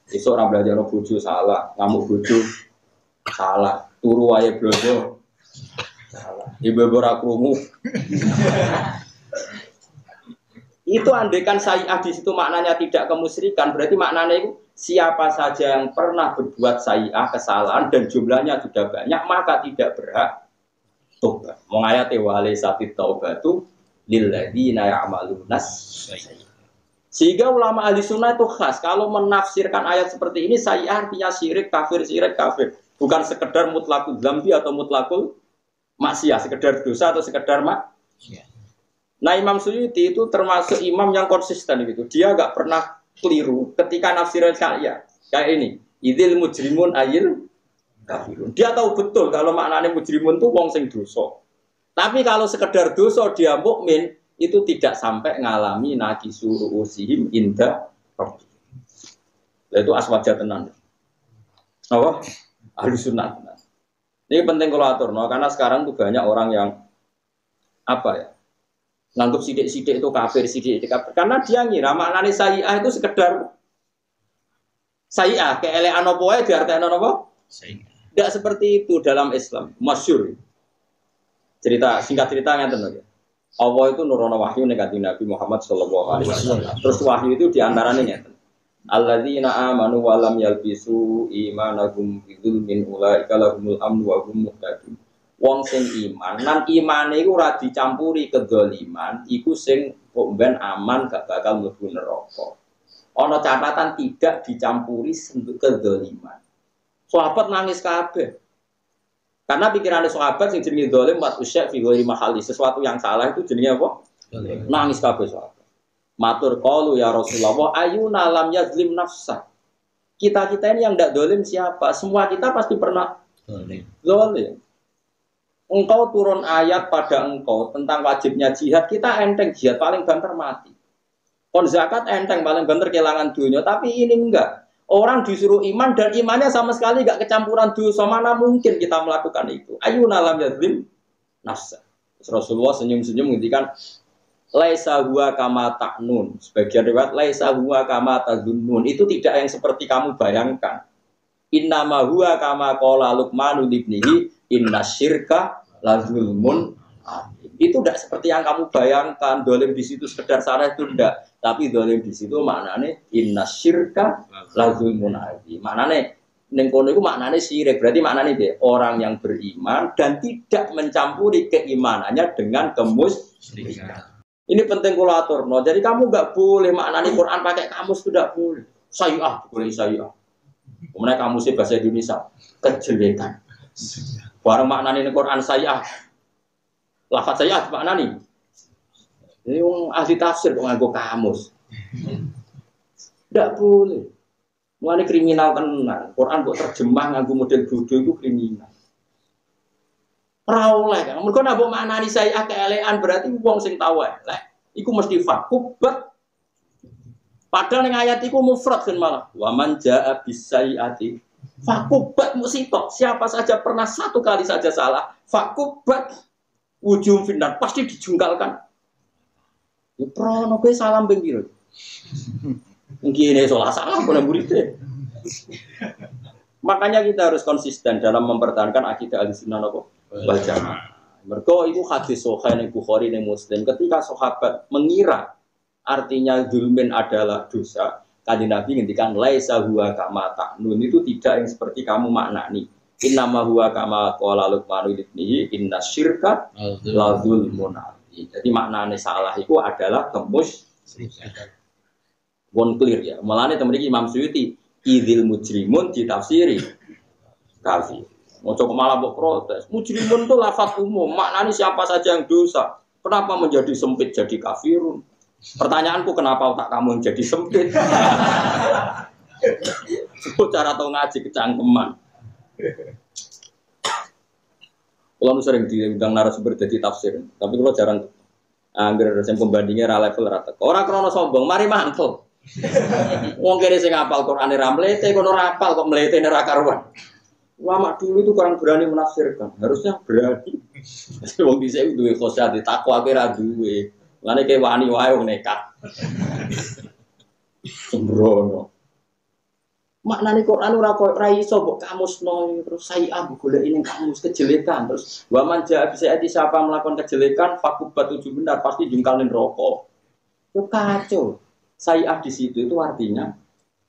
esuk ora belajar bojo salah, ngamuk bojo salah, turu wae blojo salah. Ibu ora krungu. Itu andekan sayyi'ah di situ maknanya tidak kemusyrikan, berarti maknanya itu siapa saja yang pernah berbuat sayyi'ah kesalahan dan jumlahnya sudah banyak maka tidak berhak tobat. Mengayati walaisati taubatu lil ladzina ya'malunas sayyi'ah. Sehingga ulama ahli sunnah itu khas kalau menafsirkan ayat seperti ini sayyi'ah artinya syirik kafir. Bukan sekedar mutlakul dzambi atau mutlakul maksiyah, sekedar dosa atau sekedar maksiat. Nah Imam Suyuti itu termasuk imam yang konsisten gitu. Dia nggak pernah keliru ketika nafsiran saya kayak ini. Idil mujrimun ayil kafirun. Dia tahu betul kalau maknanya mujrimun itu wong sing dosa. Tapi kalau sekedar dosa dia mukmin itu tidak sampai ngalami nakisuru usihim indah. Itu aswaja tenan. Apa? Ahlus sunnah. Ini penting kalau atur, no? Karena sekarang tuh banyak orang yang apa ya? Nganggap sidik-sidik itu kafir, sidik-sidik kafir. Karena dia ngira maknanya sayyi'ah itu sekedar sayyi'ah, keelean apa wae diartekno apa? Sayyi'ah. Tidak seperti itu dalam Islam, masyhur. Singkat cerita ngeten lho. Allah itu nurono wahyu ning kanjeng Nabi Muhammad sallallahu alaihi wasallam. Terus wahyu itu diantaranya ngeten. Alladzina amanu wa lam yalbisu imanahum bidzulmin ulaika lahumul amnu wa hum muhtadun. Wong sing iman, lan imane iku ora dicampuri kedzaliman, iku sing kok ben aman gak bakal mlebu neraka. Ana catatan tidak dicampuri kedzaliman. Sahabat nangis kabeh. Karena pikirannya sahabat sing jenenge zalim wa usya fi ghairi mahalli, sesuatu yang salah itu jenenge apa? Nangis kabeh sahabat. Matur qalu ya Rasulullah ayuna lam yazlim nafsa. Kita-kita ini yang ndak zalim siapa? Semua kita pasti pernah zalim. Engkau turun ayat pada engkau tentang wajibnya jihad, kita enteng jihad paling banter mati. Kon zakat enteng paling banter kehilangan dunia, tapi ini enggak. Orang disuruh iman dan imannya sama sekali enggak kecampuran dosa, mana mungkin kita melakukan itu. Ayuna lam yazlim nafsa. Rasulullah senyum-senyum ngendikan laisa huwa kama ta'nun. Sebagian riwayat laisa huwa kama tazunnun. Itu tidak yang seperti kamu bayangkan. Innama huwa kama qala Luqman libnihi innasyirka lazulmun. Itu tidak seperti yang kamu bayangkan. Dolim di situ sekedar sana itu tidak. Tapi dolim di situ maknanya innasyirka lazulmun adzim. Maknanya ning kono iku maknane syirik. Berarti maknane dia orang yang beriman dan tidak mencampuri keimanannya dengan kemusyrikan. Ini penting kula aturno. Jadi kamu enggak boleh maknani Quran pakai kamus, tidak boleh. Sayyah, boleh sayyah. Kemudian kamusnya bahasa Indonesia kejelekan. Barang maknani Quran sayyah. Lafaz sayyah maknani. Ini wong ahli tafsir kok nganggo kamus. Tidak boleh. Mulane kriminal tenan. Quran kok terjemah nganggo model bodoh itu kriminal. Ora oleh kan. Mergo nek mbok maknani sayyah keelekan berarti wong sing tau elek. Iku mesti fakubat. Padahal ning ayat iku mufrad kan malah. Wa man jaa bisayyati fakubat musitok. Siapa saja pernah satu kali saja salah, fakubat ujung finnar pasti dijungkalkan. Ya prono kowe salam ping piro? Mungkin ini salah pun muridnya. Makanya kita harus konsisten dalam mempertahankan akidah Ahlussunnah wal Jamaah. Mergo itu hadis sahih ning Bukhari ning Muslim ketika sahabat mengira artinya zulmin adalah dosa, kanjeng Nabi ngendikan laisa huwa kama ta'nun, itu tidak yang seperti kamu maknani. Innama huwa kama qala Luqman ibnihi innasyirka la zulmun. Jadi maknane salah itu adalah kemusyrikan. Bon clear ya. Mulane temen iki Imam Suyuti idzil mujrimun ditafsiri kafir. Mau coba malah mbok protes. Mujrimun itu lafaz umum, maknanya siapa saja yang dosa. Kenapa menjadi sempit jadi kafirun? Pertanyaanku kenapa otak kamu jadi sempit? Cara tau ngaji kecangkeman. Kalau sering diundang narasumber jadi tafsir, tapi kalau jarang angger sing pembandingnya ra level rata. Ora krana sombong, mari mantul. Wong kene sing hafal Qur'ane ra mlete kono ra hafal kok mletene ra karuan. Ulama dulu itu kurang berani menafsirkan, harusnya berani. Wong dhisik duwe khosyah di takwa ki ra duwe. Lane ke wani wae wong nekat. Sembrono. Maknane Quran ora kok ra iso mbok kamusno terus saya golek ning kamus kejelekan terus wa man jaa bisa siapa melakukan kejelekan fakubat tujuh benar pasti jungkal ning neraka. Yo kacau. Saya di situ itu artinya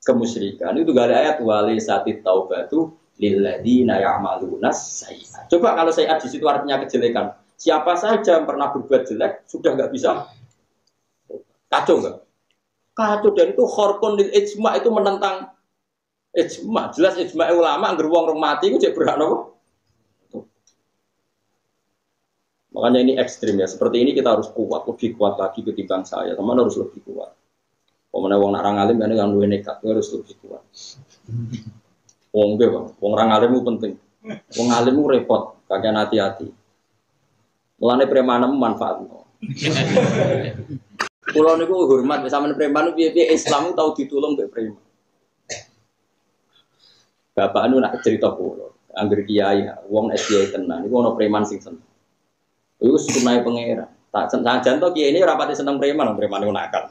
kemusyrikan. Itu gak ada ayat wali satit taubatu lilladzina ya'malunas sayyi'at. Coba kalau saya di situ artinya kejelekan. Siapa saja yang pernah berbuat jelek sudah enggak bisa. Kacau enggak? Kacau, dan itu khorqun lil ijma', itu menentang ijma'. Jelas ijma' ulama angger wong mati iku cek berhak napa? Makanya ini ekstrim ya. Seperti ini kita harus kuat, lebih kuat lagi ketimbang saya. Teman harus lebih kuat. Pemene wong nak ra ngalim kan luwih nekat, harus lebih kuat. Wong ge, Bang. Wong ra ngalim ku penting. Wong ngalim ku repot, kakean hati-hati. Mulane premanem manfaatno. Kulo niku hormat sampeyan preman piye-piye Islam tau ditulung mbek preman. Bapak anu nak cerita kulo, angger kiai, wong kiai tenan niku ana preman sing seneng. Iku sunai pangeran. Tak senajan to kiai ini ora pati seneng preman niku nakal.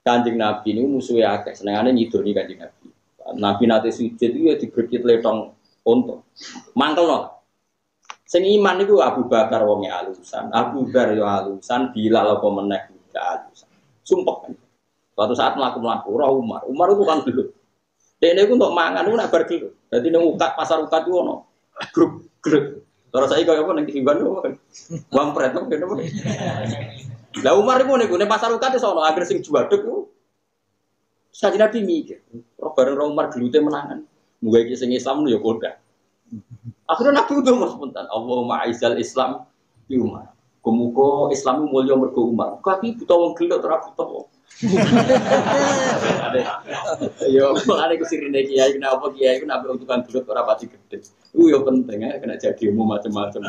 Kanjeng Nabi ini musuhnya akeh, senengane nyidoni Kanjeng Nabi. Nabi nate sujud itu ya digerkit letong unta. Mangkel no. Sing iman niku Abu Bakar wonge alusan, Abu Dzar yo alusan, Bilal apa meneh gak alusan. Sumpah kan. Suatu saat mlaku-mlaku Umar. Umar itu kan gelut. Dene iku untuk mangan iku nak bar gelut. Dadi ning ukat pasar ukat iku ono grup. Terus saiki kaya apa ning Timban kan. Wong pret kok kene. Lah Umar iku ning pasar ukat iso ono agar sing juwaduk iku. Saji Nabi mikir, bareng Umar gelute menangan. Muga iki sing Islam yo kodak. Akhirnya Nabi udah mau spontan. Allahumma aizal Islam di Umar. Kemuka Islam mulia mergo Umar. Tapi buta wong gelok ora buta wong. Yo, ada kesirine kiai kenapa kiai ku nabi tukang gelok ora pati gede. Yo penting ya kena jadi ilmu macam-macam.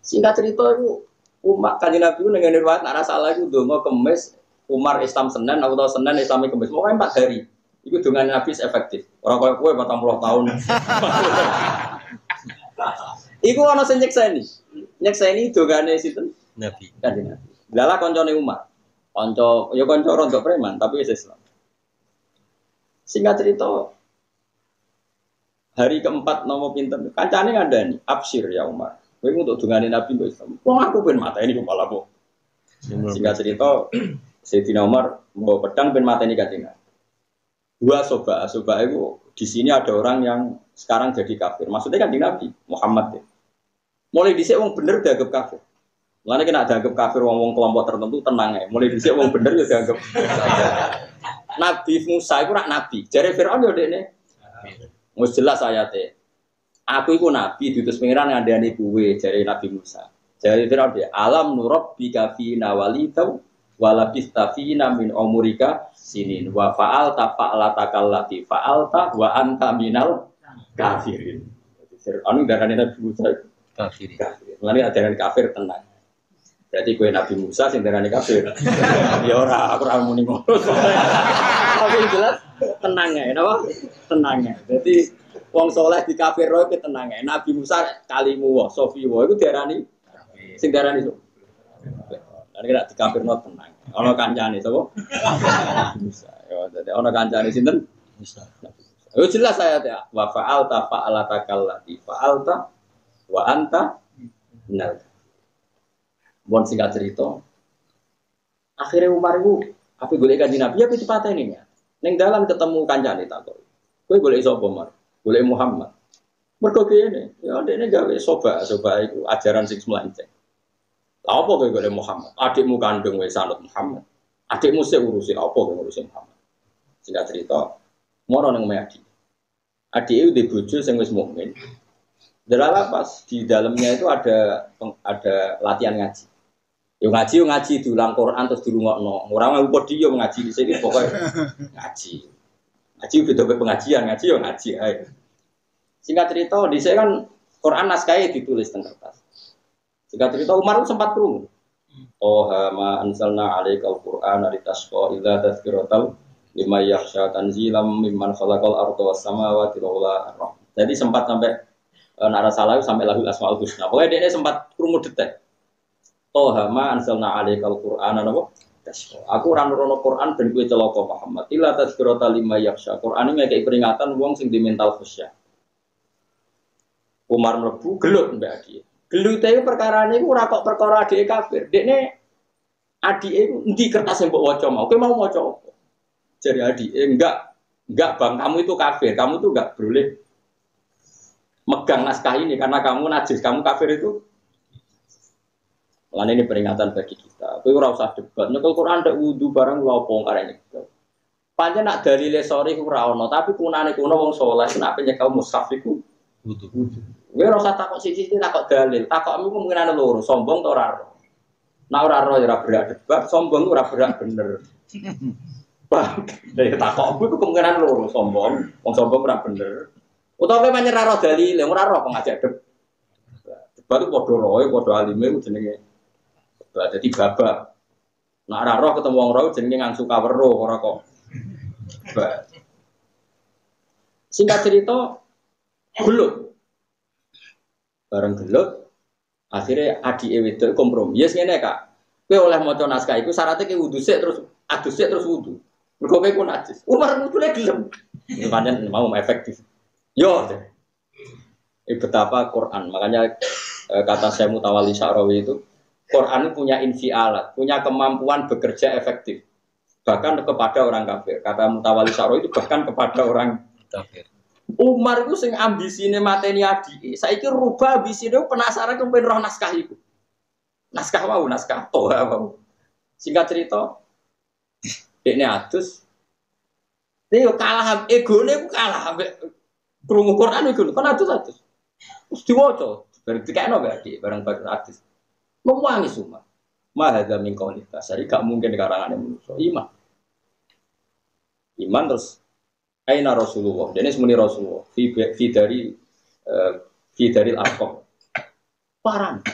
Singkat cerita itu Umar kanjeng Nabi ku ning riwayat nek salah iku ndonga Kemis Umar Islam Senin atau Senin Islami Kemis. Pokoke 4 hari. Iku dengan Nabi efektif. Orang kaya kowe 40 tahun. Iku ana sing nyekseni. Nyekseni dongane sinten? Nabi. Kanjeng Nabi. Lala koncone Umar. Kanca rontok preman tapi wis Islam. Singkat cerita hari keempat nomo pinten. Kancane ngandani, "Absyir ya Umar. Kowe untuk dongane Nabi kok Islam." Wong aku ben mateni kepalamu. Singkat cerita Sayyidina Umar membawa pedang ben mateni kanjeng Nabi. Dua soba itu di sini ada orang yang sekarang jadi kafir. Maksudnya kan di Nabi Muhammad ya. Mulai dhisik wong bener dianggap kafir. Mulane kena dianggap kafir wong kelompok tertentu tenang ya. Mulai dhisik wong bener ya dianggap. Nabi Musa itu rak nabi. Jare Firaun yo dekne. Wis jelas ayate. Aku iku nabi diutus pangeran ngandani kuwe jare Nabi Musa. Jare Firaun dia alam nurabbika fina walidau walabista fina min umurika sinin wa fa'alta fa'alatakallati fa'alta wa anta minal kafirin. Fir'aun darane Nabi Musa kafirin. Mulane ajaran kafir tenang. Berarti kowe Nabi Musa sing darane kafir. Ya ora, aku ora muni ngono. Tapi jelas tenang ae, napa? Tenang ae. Dadi wong saleh di kafir roe tenang ae. Nabi Musa kalimu wa sofi wa iku diarani sing darani so. Nek ora dikafirno tenang. Ana kancane sapa? Musa. Ya dadi ana kancane sinten? Musa. Yo jelas saya ya. Wa fa'alta fa'alatakallati fa'alta wa anta minal. Bon singkat cerita. Akhirnya Umar itu apa golek kanjeng Nabi apa dipateni ya. Ning dalan ketemu kancane takok. Kowe golek sapa Umar? Golek Muhammad. Mergo kene, ya ndekne gawe soba iku ajaran sing melenceng. Apa kowe golek Muhammad? Adikmu kandung wis sanut Muhammad. Adikmu sik urusi apa kowe ngurusi Muhammad? Singkat cerita, moro nang omahe adik. Adike udah bojo sing wis mukmin. Delala pas di dalamnya itu ada latihan ngaji. Yo ngaji diulang Quran terus dirungokno. Ora mau podium ngaji di sini pokoknya ngaji. Ngaji beda pengajian, ngaji yo ngaji ae. Singkat cerita di sini kan Quran naskahnya ditulis teng kertas. Singkat cerita Umar sempat krungu. Oh ma anzalna 'alaikal Qur'ana litasqa illa tadhkiratal liman yakhsha tanzilam mimman khalaqal arda was samawati wal ardh. Jadi sempat sampai nara salah sampai lahul asmaul husna. Pokoknya dia sempat krungu detek. Oh ma anzalna 'alaikal Qur'ana napa? Aku ora nurono Quran ben kowe celaka Muhammad. Illa tadhkiratal liman yakhsha. Quran iki ngekeki peringatan wong sing di mental khusyuk. Umar mlebu gelut mbak Adi. Gelute iku perkarane iku ora kok perkara adike kafir. Dekne adike iku endi kertas sing mbok waca mau. Kowe mau maca apa? Jare adike, enggak Bang, kamu itu kafir. Kamu tuh enggak boleh megang naskah ini karena kamu najis, kamu kafir itu. Lan ini peringatan bagi kita. Kowe ora usah debat. Nyekel Quran ndak wudu barang lha opo karene. Pancen nak dalile sore iku ora ono, tapi kunane kuno wong saleh nek nyekel mushaf iku wudu. Kowe ora usah takok siji-siji takok dalil. Takokmu kemungkinan loro, sombong ta ora ro. Nek ora ro ya ora berak debat, sombong ora berak bener. Bang, dari takokmu iku kemungkinan loro, sombong, wong sombong ora bener. Utawa pancen ora ro dalil, ora ro kok ngajak debat. Debat itu padha roe, padha alime ku jenenge. Dadi babak. Nek ora ro ketemu wong ro jenenge ngangsu kawero ora kok. Singkat cerita, gelut. Bareng gelut, akhirnya adik wedok kompromi. Yes ngene Kak. Kowe oleh maca naskah iku syaratnya kowe wudu sik terus adus sik terus wudu. Mergo kowe ku najis. Umar wudune gelem. Ini pancen mau efektif. Yo. Betapa Quran. Makanya kata saya Mutawalli Sya'rawi itu, Quran punya infialat, punya kemampuan bekerja efektif. Bahkan kepada orang kafir. Kata Mutawalli Sya'rawi itu bahkan kepada orang kafir. Umar itu sing ambisine mateni adike. Saiki rubah ambisine penasaran kepen roh naskah iku. Naskah mau, naskah Toha mau. Singkat cerita, dekne adus. Dia kalah egone ku kalah ambek krungu Quran iku. Kan adus. Terus diwaca, bareng dikekno berarti bareng-bareng adus. Memuangi semua. Mahadza min qaulika. Sari gak mungkin karangane manusa. Iman terus aina Rasulullah. Dene semuni Rasulullah fi dari al-Aqam. Parang.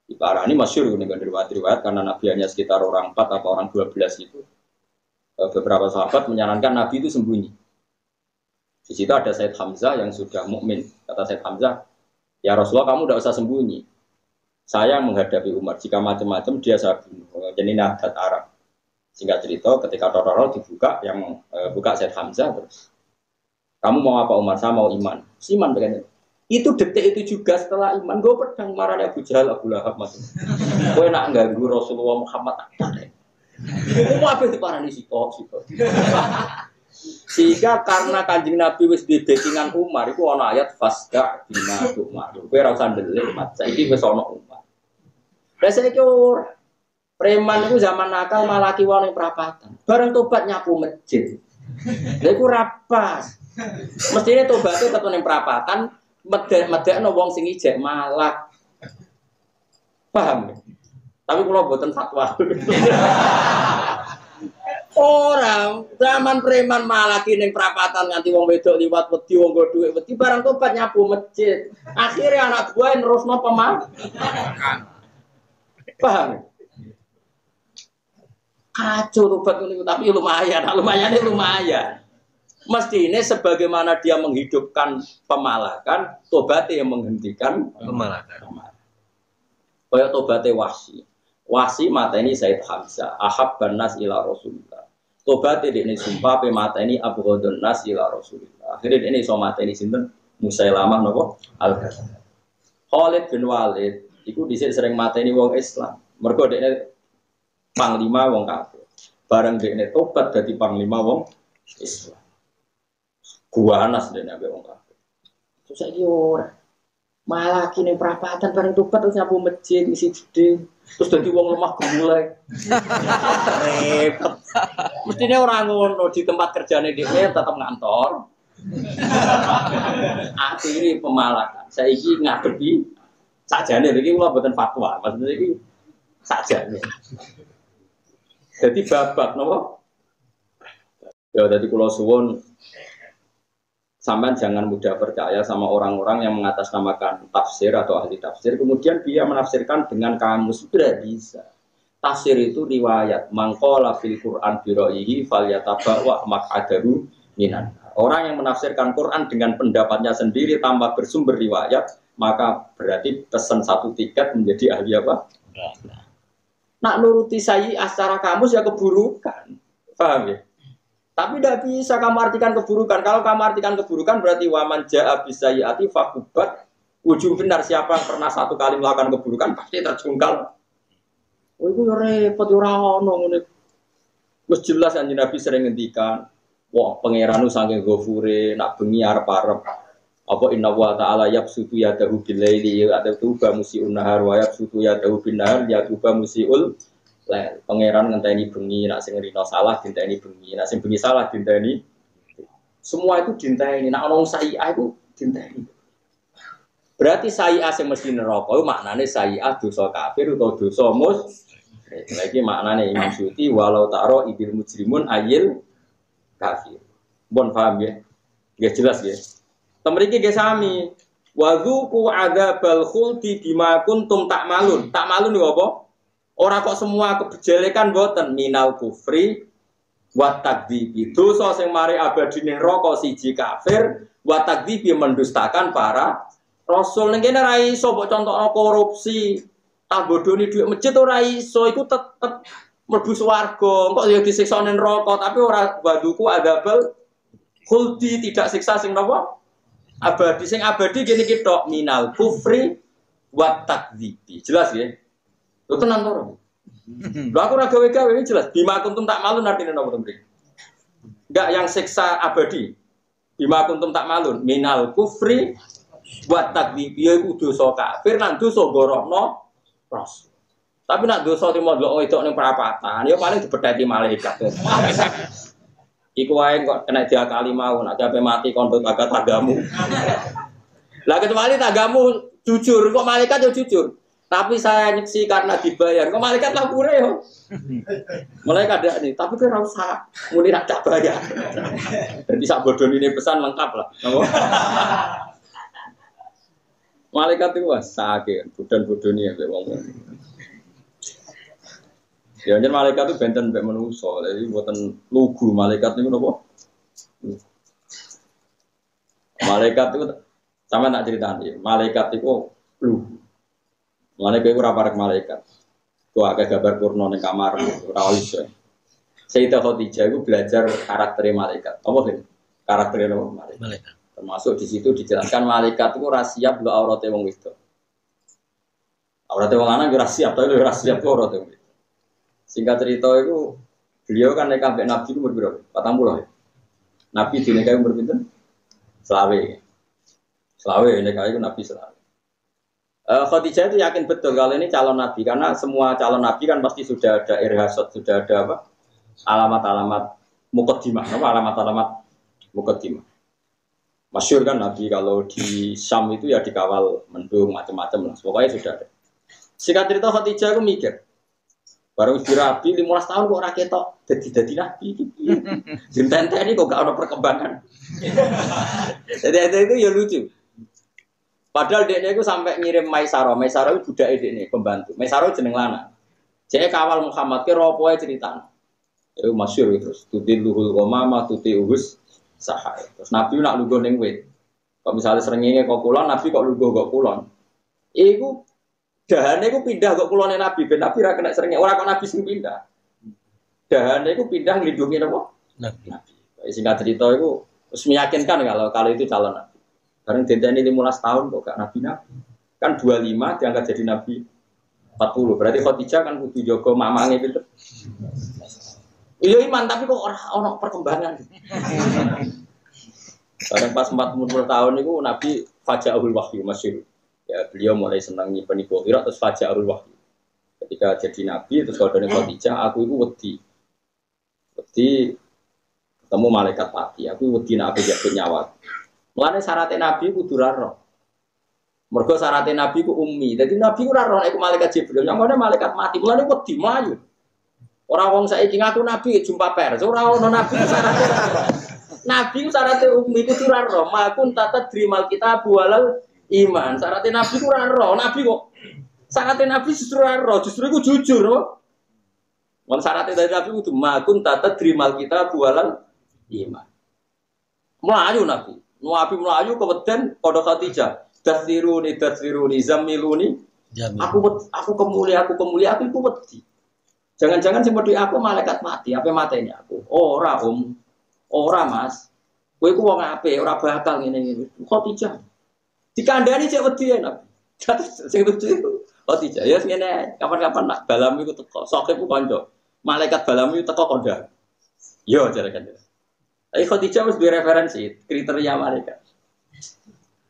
Di parang ini masyhur dengan riwayat karena Nabi hanya sekitar orang 4 atau orang 12 itu. Beberapa sahabat menyarankan Nabi itu sembunyi. Di situ ada Said Hamzah yang sudah mukmin. Kata Said Hamzah, "Ya Rasulullah, kamu tidak usah sembunyi. Saya menghadapi Umar. Jika macam-macam dia saya bunuh." Jadi ini adat Arab. Singkat cerita, ketika Tororo dibuka, yang buka Said Hamzah terus. "Kamu mau apa Umar? Saya mau iman." Iman begini. Itu detik itu juga setelah iman, gue pedang marahnya Abu Jahal, Abu Lahab macam. Gue nak ganggu Rasulullah Muhammad ada. Gue mau apa diparani siko. Sehingga karena Kanjeng Nabi wis di backingan Umar, itu ana ayat fasda bima Umar. Gue rasa ndelik mat. Saiki wis ana Umar. Lah saiki ora. Preman itu zaman nakal malah kiwa ning perapatan. Bareng tobat nyapu masjid. Lha iku rapas. Mestine tobaté ketemu ning perapatan, medek-medekno wong sing ijek malak. Paham? Tapi kula mboten fatwa. Orang zaman preman malah ning perapatan nganti wong wedok liwat wedi wong go dhuwit wedi barang tobat nyapu masjid. Akhirnya anak buah nerusno pemakan. Paham? Kacau tobat niku tapi lumayan. Mestine sebagaimana dia menghidupkan pemalakan, tobatnya yang menghentikan pemalakan. Kaya tobatnya Wahsi mateni Said Hamzah, ahabban nas ila Rasulillah. Tobatnya ini sumpah pe mateni abghadun nas ila Rasulillah. Akhirnya ini iso mateni sinten? Musailamah napa? Al-Kadzdzab. Khalid bin Walid iku dhisik sering mateni wong Islam. Mergo dekne panglima wong kafir. Bareng dekne tobat dadi panglima wong Islam. Gua Anas dekne ambek wong kafir. Terus saiki ora. Malah kini perapatan bareng tobat terus nyapu masjid isi gede. Terus dadi wong lemah gemulai. Repot. Mestine ora ngono di tempat kerjane dhewe tetep ngantor. Akhire pemalakan. Saiki ngadepi sakjane iki kula mboten fatwa. Maksudnya iki sakjane. Jadi babak napa? Ya dadi kula suwun sampean jangan mudah percaya sama orang-orang yang mengatasnamakan tafsir atau ahli tafsir, kemudian dia menafsirkan dengan kamus. Tidak bisa. Tafsir itu riwayat. Mangqala fil Qur'an bi ra'yihi falyatabawa maq'adahu minan. Orang yang menafsirkan Quran dengan pendapatnya sendiri tanpa bersumber riwayat, maka berarti pesan satu tiket menjadi ahli apa? Nak nuruti saya secara kamus ya keburukan. Paham ya? Tapi tidak bisa kamu artikan keburukan. Kalau kamu artikan keburukan berarti waman ja'a bisayyi'ati faqubat ujung benar. Siapa yang pernah satu kali melakukan keburukan pasti terjungkal. Oh itu repot ora ono ngene. Wis jelas Kanjeng Nabi sering ngendikan, wah pangeranu saking ghafure nak bengi arep-arep. Apa inna wa ta'ala yabsutu yadahu bilaili ya tuba musiun nahar wa yabsutu yadahu bin nahar ya tuba musiul. Pangeran ngenteni bengi, nak sing rino salah dinteni bengi, nak sing bengi salah dinteni. Semua itu dinteni. Nak ono sayi'ah itu dinteni. Berarti sayi'ah sing mesti neraka iku maknane sayi'ah dosa kafir utawa dosa musyrik. Lagi maknane Imam Suyuti walau ta'ra idil mujrimun ayil kafir. Bon paham ya? Ya jelas ya. Temriki ge sami. Wa dzuqu adzabal khuldi bima kuntum ta'malun. Ta'malun niku apa? Ora kok semua kebejelekan boten minal kufri wa takdzibi. Dosa sing mari abadi ning neraka siji kafir, wa takdzibi mendustakan para rasul. Ning kene ra iso mbok contohno korupsi, tambodoni dhuwit masjid ora iso, iku tetep mlebu swarga. Kok ya disiksa ning neraka, tapi ora waduku adzabal khuldi, tidak siksa sing napa? Abadi sing abadi gini kita minal kufri wa takdzibi. Jelas ya? Lu tenang to. Lho aku ora gawe-gawe ini jelas. Bima kuntum tak malun artinya napa to, enggak yang siksa abadi. Bima kuntum tak malun minal kufri wa takdzibi iku dosa kafir lan dosa gorohno ros. Tapi nak dosa timo delok wedok ning perapatan, ya paling dibetheti malaikat. Iku wae kok kena diakali mau, nak sampe mati kontut agak tagamu. Lah kecuali tagamu jujur, kok malaikat yo jujur. Tapi saya nyeksi karena dibayar. Kok malaikat lah pure yo. Malaikat ada nih, tapi kan ora usah muni nak tak bayar. Dadi sak bodoni ini pesan lengkap lah. Malaikat itu wah sakit, bodan-bodoni ya wong. Ya yen malaikat itu benten mbek manusa, jadi mboten lugu malaikat niku napa? Malaikat itu sama nak ceritani, malaikat itu lugu. Malaikat itu ora parek malaikat. Ku akeh gambar purna ning kamar ora iso. Sayyidah Khadijah itu belajar karakter malaikat. Apa sih? Karakter malaikat. Termasuk di situ dijelaskan malaikat itu ora siap lho aurate wong wedok. Aurate wong lanang ora siap, tapi ora siap aurate wong. Singkat cerita itu, beliau kan nikah dengan Nabi itu berapa? 40 ya? Nabi di nikah itu berapa? Selawe nikah itu Nabi selawe. Khadijah itu yakin betul kalau ini calon Nabi, karena semua calon Nabi kan pasti sudah ada irhasat, sudah ada apa? Alamat-alamat muqaddimah, alamat-alamat muqaddimah. Masyhur kan Nabi kalau di Syam itu ya dikawal mendung macam-macam lah, pokoknya sudah ada. Singkat cerita Khadijah itu mikir, baru dirabi 15 tahun kok ora ketok dadi nabi iki. Jentente ini kok gak ada perkembangan. Jadi itu ya lucu. Padahal dekne iku sampai ngirim Maisarah. Maisarah itu budake dekne, pembantu. Maisarah jeneng lanang. Jek kawal Muhammad ki ropoe critan. Itu masyhur terus tutilul qamama tutius sahai. Terus nabi nak lungguh ning wit. Kok misalnya srengenge kok kulon, nabi kok lungguh kok kulon. Iku dahane iku pindah kok kulone Nabi, ben Nabi ra kena srengenge. Ora kok Nabi sing pindah. Dahane iku pindah nglindungi napa? Nabi. Singkat cerita iku wis meyakinkan kalau itu calon Nabi. Bareng dendane 15 tahun kok gak nabi-nabi. Kan 25 diangkat jadi Nabi 40. Berarti Khadijah kan kudu jaga mamange pinter. Iya iman tapi kok ora ono perkembangan. Bareng pas 40 tahun niku Nabi faja'ul wahyu masyhur. Ya beliau mulai senang nyimpen ibu Hira terus faja'ul wahyu. Ketika jadi nabi terus kalau dari Khadijah aku itu wedi ketemu malaikat mati. Aku wedi nak aku jatuh nyawa. Mulane syaratnya nabi kudu ra roh. Mergo syaratnya nabi ku ummi. Jadi nabi ku ra roh iku malaikat Jibril. Yang mana malaikat mati. Mulane wedi mlayu. Ora wong saiki ngaku nabi jumpa pers. Ora ono nabi syaratnya ra roh. Nabi ku syaratnya ummi kudu ra roh. Makun tatadrimal kitab walal iman, syaratnya Nabi itu roh, Nabi kok syaratnya Nabi justru roh, justru itu jujur loh. Syaratnya dari Nabi itu makun tata drimal kita bualan iman. Melayu Nabi melayu kemudian kode Khadijah, dasiruni zamiluni. Aku kemulia, aku itu wedi. Jangan-jangan seperti aku malaikat mati, apa matanya aku? Ora mas, kowe iku wong apik, ora bakal ngene-ngene. Khadijah dikandani cek wedi enak. Sing lucu itu Khadijah ya ngene kapan-kapan nak balamu iku teko. Sok iku kanca. Malaikat balamu iku teko kondang. Yo jare kan. Tapi Khadijah wis duwe referensi kriteria malaikat.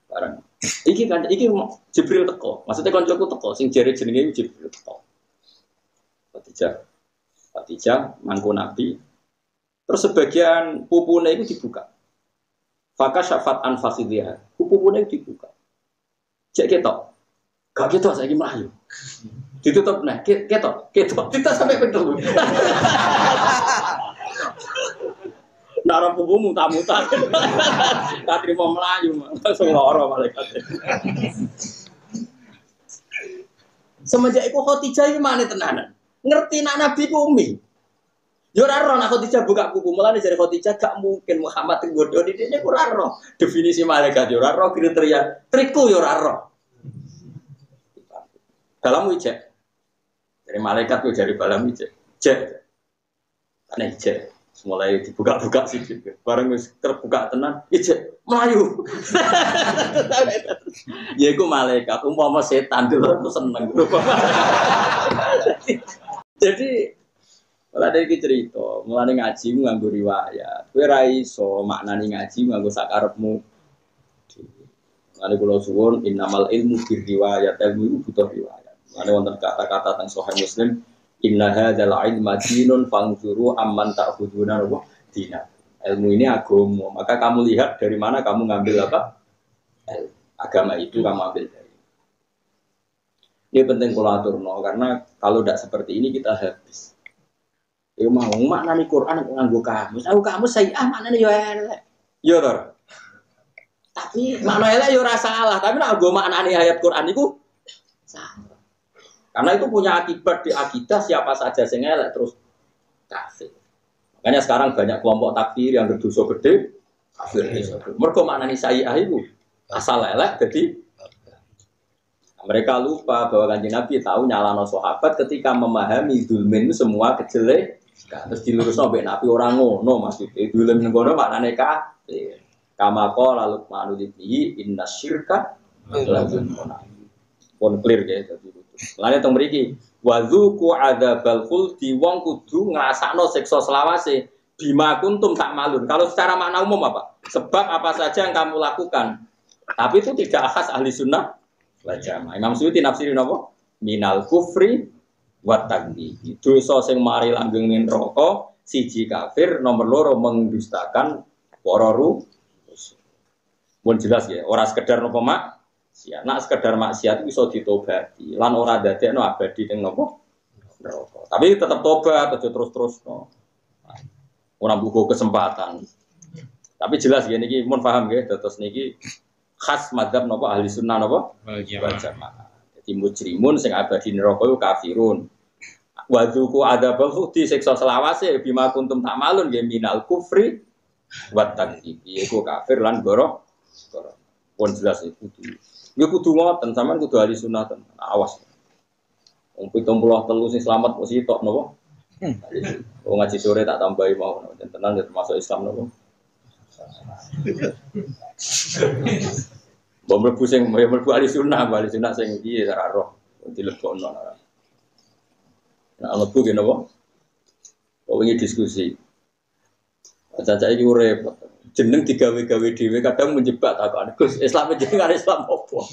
Barang. Iki kan iki Jibril teko. Maksudnya kancaku teko sing jare jenenge Jibril teko. Khadijah mangku Nabi. Terus sebagian pupune itu dibuka. Faka syafat anfasidiyah. Pupune dibuka. Cek ketok, gak ketok saya gimana ayo, ditutup nah ketok kita sampai pintu, darah punggung muta-muta, tak terima melayu, langsung loro malaikat. Semenjak itu Khadijah ini mana tenanan, ngerti nak Nabi ku umi, Yoraro nak Khadijah buka buku mulane dari Khadijah gak mungkin Muhammad nggodho dene ora roh definisi malaikat yoraro kriteria triku yoraro. Dalam wijek dari malaikat tuh dari balam wijek. Jek. Aneh jek. Mulai dibuka-buka sih, bareng wis terbuka tenan, ijek melayu. Ya iku malaikat, umpama setan dulu aku seneng. Jadi ora ada iki cerita, mulane ngaji nganggo riwayat. Kowe ra iso maknani ngaji nganggo sakarepmu. Mulane kula suwun innamal ilmu bir riwayat, ilmu itu butuh riwayat. Mulane wonten kata-kata teng Sahih Muslim inna hadzal ilma dinun fangzuru amman ta'khuduna wa dina. Ilmu ini agama, maka kamu lihat dari mana kamu ngambil apa? Agama itu kamu ambil dari. Ini penting kula aturno karena kalau tidak seperti ini kita habis. Ya mau maknani Quran nganggo kamus. Aku kamus saya maknane yo elek. Yo to. Tapi makna elek yo ora salah, tapi nek nggo maknani ayat Quran iku salah. Karena itu punya akibat di akidah siapa saja sing elek terus kafir. Makanya sekarang banyak kelompok takfir yang berdosa gede kafir. Mergo maknani sayyah itu asal elek jadi mereka lupa bahwa Kanjeng Nabi tahu nyalano sahabat ketika memahami zulmin itu semua kejelek. Terus dilurusno mbek Nabi ora ngono maksudnya. Zulmin ngono maknane kafir. Kama qala Luqman lihi innasyirka la zulmun. Pun clear ya dadi. Lane teng mriki wazuku adzabal khuldi wong kudu ngrasakno siksa selawase bima kuntum tak malun. Kalau secara makna umum apa? Sebab apa saja yang kamu lakukan. Tapi itu tidak khas ahli sunnah wal jamaah. Imam Suyuti nafsirin apa? Minal kufri wa takdzib. Dosa sing mari langgeng ning neraka, siji kafir, nomor loro mendustakan para rusul. Mun jelas ya, ora sekedar napa mak ya, nak sekedar maksiat iso ditobati. Lan ora dadekno abadi ning napa? Neraka. Tapi tetap tobat aja terus-terusno. Ora buku kesempatan. Tapi jelas ya niki mun paham nggih, terus niki khas madzhab napa ahli sunnah napa? Wal jamaah. Jadi mujrimun sing abadi neraka iku kafirun. Wa dzuku adzabal khudi siksa selawase bima kuntum ta'malun ya minal kufri wa takdzib. Iku kafir lan goro. Pun jelas itu. Ya kudu ngoten, sampean kudu ahli sunnah ten. Awas. Wong 73 sing selamat mesti tok napa? Wong ngaji sore tak tambahi mau tenan ya termasuk Islam napa? Mbok mlebu sing mlebu ahli sunnah sing piye ora roh dilebokno. Nah, mlebu ki napa? Kok wingi diskusi. Caca iki repot. Jeneng digawe-gawe dhewe kadang menjebak takon. Gus, Islam jenengan Islam opo?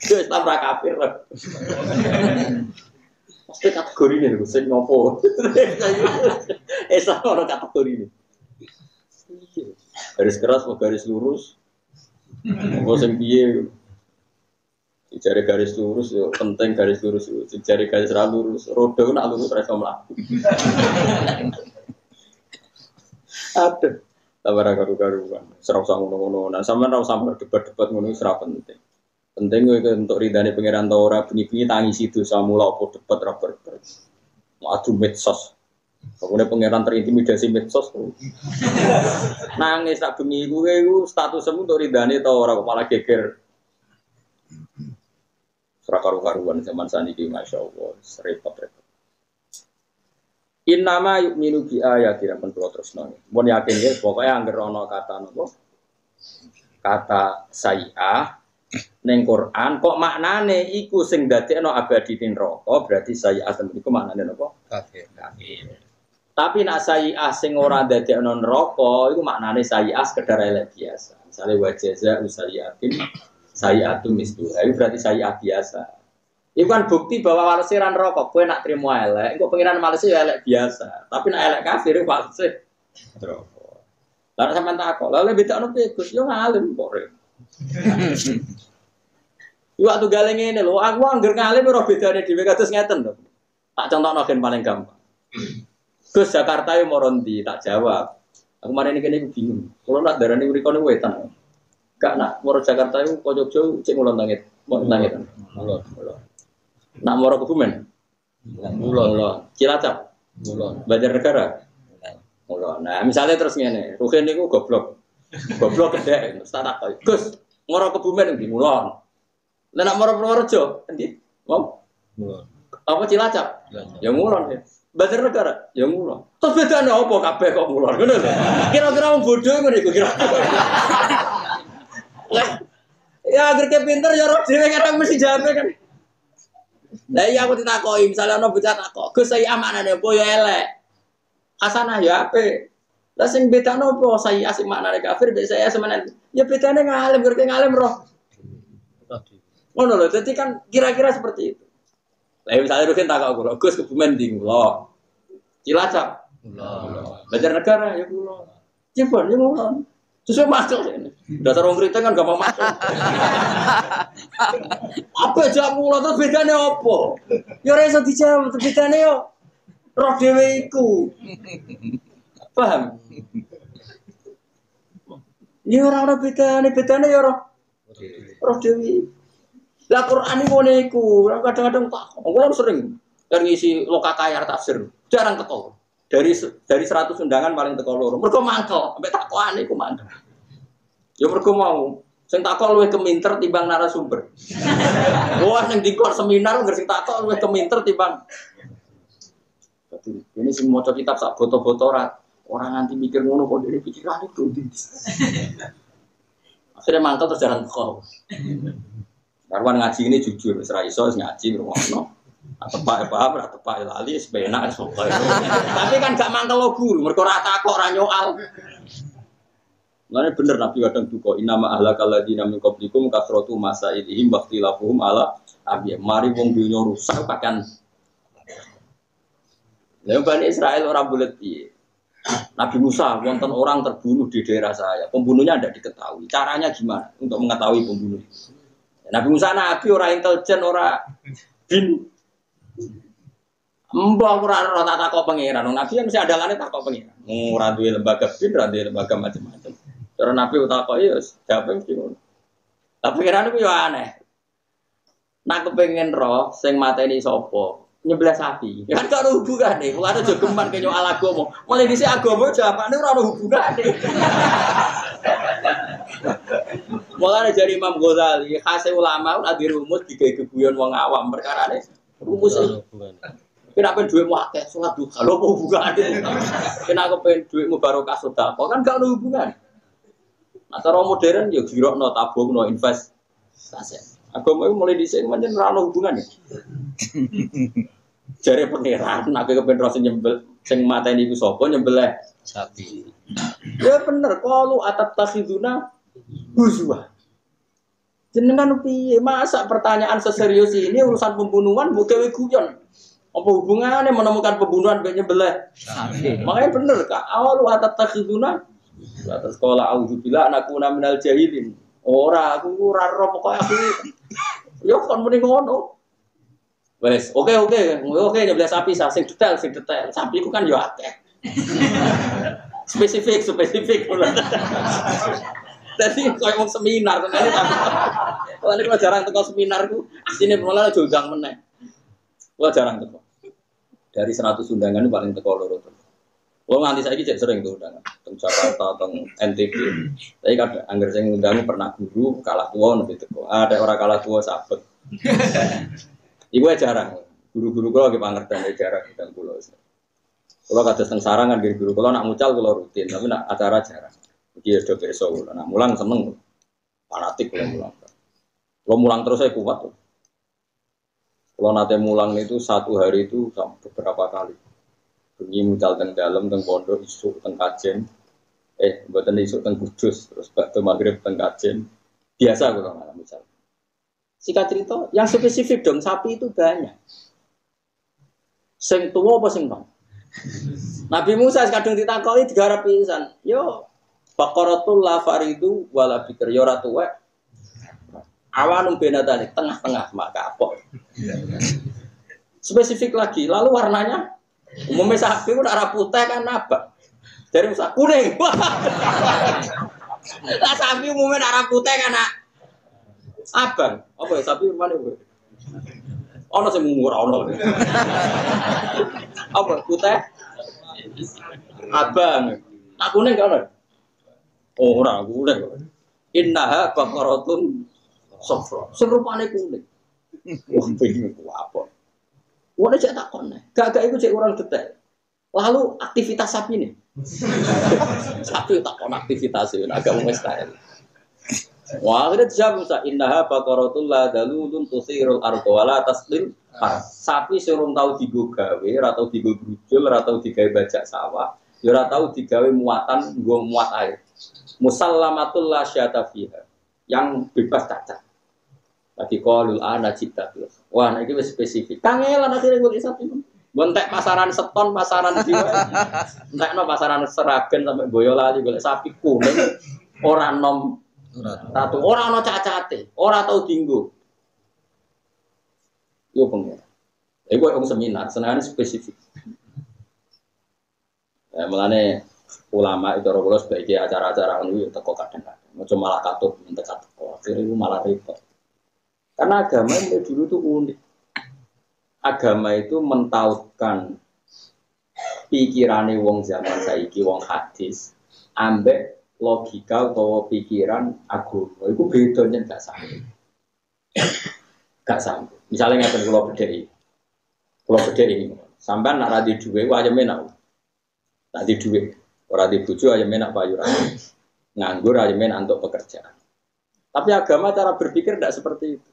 Gus, Islam ra kafir. Mesti kategori ini Gus, sing opo? Islam ora kategori ini. Garis keras atau garis lurus? Apa sing piye? Jari garis lurus yo penting garis lurus yo. Jari garis ra lurus, roda nak lurus ra iso mlaku. Ada tabara karu-karuan, serap sang ngono-ngono. Nah, sampean ora usah debat-debat ngono wis ora penting. Penting kowe untuk ridane pangeran ta ora bengi-bengi tangisi dosa mula apa debat ra berber. Mau adu medsos. Pokoknya pangeran terintimidasi medsos. Nangis tak bengi kowe iku statusmu untuk ridane ta ora kok malah geger. Serap karu-karuan zaman saniki masyaallah, repot-repot. Innama yu'minu bi ayati rabbun kula tresno. Mun yakin nggih pokoke anggere ana kata napa? Kata sayi'ah ning Quran kok maknane iku sing dadekno abadi ning neraka berarti sayi'ah iku maknane napa? Kafir. Tapi nek sayi'ah sing ora dadekno neraka iku maknane sayi'ah sekedar elek biasa. Misale wa jaza usayiatin sayi'atu mislu. Iku berarti sayi'ah biasa. Itu kan bukti bahwa walesiran rokok, kue nak terima elek, kok pengiran malesi elek biasa, tapi nak elek kafir itu walesi rokok. Lalu sampai takut, lalu beda anu pegus, yo ngalim kok. Yo waktu galeng ini loh, aku angger ngalim roh bedane dhewe kados ngeten lho. Tak contohno gen paling gampang. Gus Jakarta yo morondi, tak jawab. Aku marene kene bingung. Kulo nak darani mrikone wetan. Gak nak moro Jakarta yo Jogja cek ngulon langit. Langit. Mulon. Nak moro Kebumen? Mulon. Cilacap? Mulon. Banjarnegara? Mulon. Nah, misalnya terus ngene, Ruhin niku goblok. Goblok gedhe, tak takok. Gus, moro Kebumen ndi? Mulon. Lah nak moro Purworejo endi? Mau? Mulon. Apa Cilacap? Ya mulon ya. Badar negara, ya mulang. Terus bedane apa kabeh kok mulang ngono lho. Kira-kira wong bodho ngono iku kira. Ya agar ke pinter ya roh dhewe kadang mesti jawabe kan. Lah iya aku ditakoki, misalnya ana bocah takok, "Gus saya amanane apa ya elek?" Hasanah ya apik. Lah sing bedane apa saya asik maknane kafir mbek saya semenan. Ya bedane ngalim, gerke ngalim roh. Ngono lho, dadi kan kira-kira seperti itu. Lah misalnya Rukin takok kula, "Gus kebumen ndi kula?" Cilacap. Kula. Belajar negara ya kula. Jebon ya kula. Sesuai masuk ini. Dasar orang kritik kan gampang masuk. Apa aja mula terus bedane apa? Ya ora iso dijawab, bedane yo roh dhewe iku. Paham? Ya ora ana bedane ya roh dhewe. Lah Quran iki ngene iku, kadang-kadang tak kula sering ngisi lokakayar tafsir, jarang teko. Dari 100 undangan paling teko loro. Mergo mangkel, sampai takokane iku mandek. Ya mergo mau sing takok luwih keminter timbang narasumber. Wah ning dikor seminar nggak sing takok luwih keminter timbang. Dadi ini sing maca kitab sak boto-boto ora nganti mikir ngono kok dhewe pikirane kudu. Akhirnya mangkel terus jalan teko. Karwan ngaji ini jujur, wis ra iso ngaji ngono. Tepak paham, ora tepak lali sepenak sok. Tapi kan gak mangkel lo guru, mergo ora takok ora nyoal. Lane bener Nabi kadang duka inama ahlakal ladina min qablikum kasratu masailihim waqtilafuhum ala abi. Mari wong dunya rusak pakan. Lah Bani Israil ora bulet piye. Nabi Musa wonten orang terbunuh di daerah saya. Pembunuhnya tidak diketahui. Caranya gimana untuk mengetahui pembunuh? Nabi Musa nabi ora intelijen ora bin. Mbah ora tak takok pangeran. Nabi kan mesti andalane takok pangeran. Ora duwe lembaga bin, ora duwe lembaga macam-macam. Cara Nabi takok ya siapa mesti ngono. Tapi pangeran ku yo aneh. Nak kepengin roh sing mateni sapa? Nyebelah sapi. Kan gak ada hubungane. Wong ada jogeman ke nyoal agama. Mulai dhisik agama jawabane ora ono hubungane. Mulane jari Imam Ghazali, khase ulama ora di rumus digawe guyon wong awam perkarane. Rumus iki. Kenapa duitmu akeh salat duha? Lho apa hubungane? Kenapa pengen duitmu barokah sedekah? Kan gak ada hubungan. Nah, cara modern ya girokno tabungno investasi. Agama itu mulai dhisik pancen ora ono hubungane. Jare pangeran, nek kepen ro nyembel sing mateni iku sapa nyembelih sapi. Ya bener, qalu atattakhiduna huzwa. Jenengan piye masa pertanyaan seserius ini urusan pembunuhan mbok gawe guyon. Apa hubungannya menemukan pembunuhan mbek nyembelih sapi? Makanya bener, Kak. Qalu atattakhiduna terus sekolah auzubillah anakuna minal jahilin. Ora aku ora ro pokoke aku. Yo kon muni ngono. Wes, oke nyembelih sapi sing detail. Sapi ku kan yo akeh. Spesifik. Dadi koyo wong seminar tenan ta. Kalau jarang teko seminar ku, sini mulane jodang meneh. Kalau jarang teko. Dari 100 undangan itu paling teko loro. Wong nganti saiki cek sering tuh undangan. Teng Jakarta, teng NTB. Tapi kadang angger sing ngundang pernah guru kalah tuwa nepi teko. Ada ora kalah tuwa sabet. Iku jarang. Guru-guru kula lagi pangerten jarang dan kula. Kula kados teng sarang kan guru kula nak mucal kula rutin, tapi nak acara jarang. Iki ya do pirsa kula. Nak mulang seneng. Fanatik kula mulang. Kula mulang terus saya kuat. Kula nate mulang itu satu hari itu beberapa kali. Bengi mucal teng dalem teng pondok isuk teng kajen. Mboten isuk teng Kudus terus bakda magrib teng kajen. Biasa kula malam mucal. Singkat cerita, yang spesifik dong, sapi itu banyak. Sing tua apa sing nom? Nabi Musa kadang ditakoki digarap pisan. Yo, baqaratul la faridu wala bikr yo ora tuwek. Awanum benatane tengah-tengah maka apa? Spesifik lagi, lalu warnanya umumnya sapi udah arah putih kan abang. Dari Musa kuning. Lah sapi umumnya arah putih kan abang, apa ya sapi mana gue? Ono sing murah ono. Apa putih? Abang. Tak kuning kan? Oh ora kuning. Innaha baqaratun safra. Serupane kuning. Wah bingung ku apa? Wong cek takon. Gak iku cek orang detail. Lalu aktivitas sapi nih. Sapi takon aktivitas itu agak mustahil. Wah, akhirnya dijawab Musa, innaha baqaratun la dalulun tusirul arda wala taslim. Sapi surung tahu digo gawe, ora tau digo brujul, ora tau digawe bajak sawah, ya ora tau digawe muatan, nggo muat air. Musallamatul la syata fiha. Yang bebas cacat. Lagi qalul ana cita. Wah, nah iki wis spesifik. Kangelan akhirnya golek sapi. Bontek pasaran seton, pasaran jiwa. Entekno pasaran Seragen sampai Boyolali golek sapi kuning. Ora nom ratu, ora ana cacate, ora tau dinggo. Yo pengen. Iku wong seminar, senengane spesifik. Ya mulane ulama itu ora sebagai acara-acara ngono yo teko kadang-kadang. Ojo malah katut minta teko. Akhire iku malah repot. Karena agama itu dulu tuh unik. Agama itu mentautkan pikirane wong zaman saiki, wong hadis, ambek logika atau pikiran agama itu bedanya gak sama. Gak sama. Misalnya ngaten kula bedheki. Kula bedheki sampean nak ra di dhuwit wae menak. Nak di dhuwit, ora di bojo aja menak payu ra. Nganggur aja menak untuk pekerjaan. Tapi agama cara berpikir tidak seperti itu.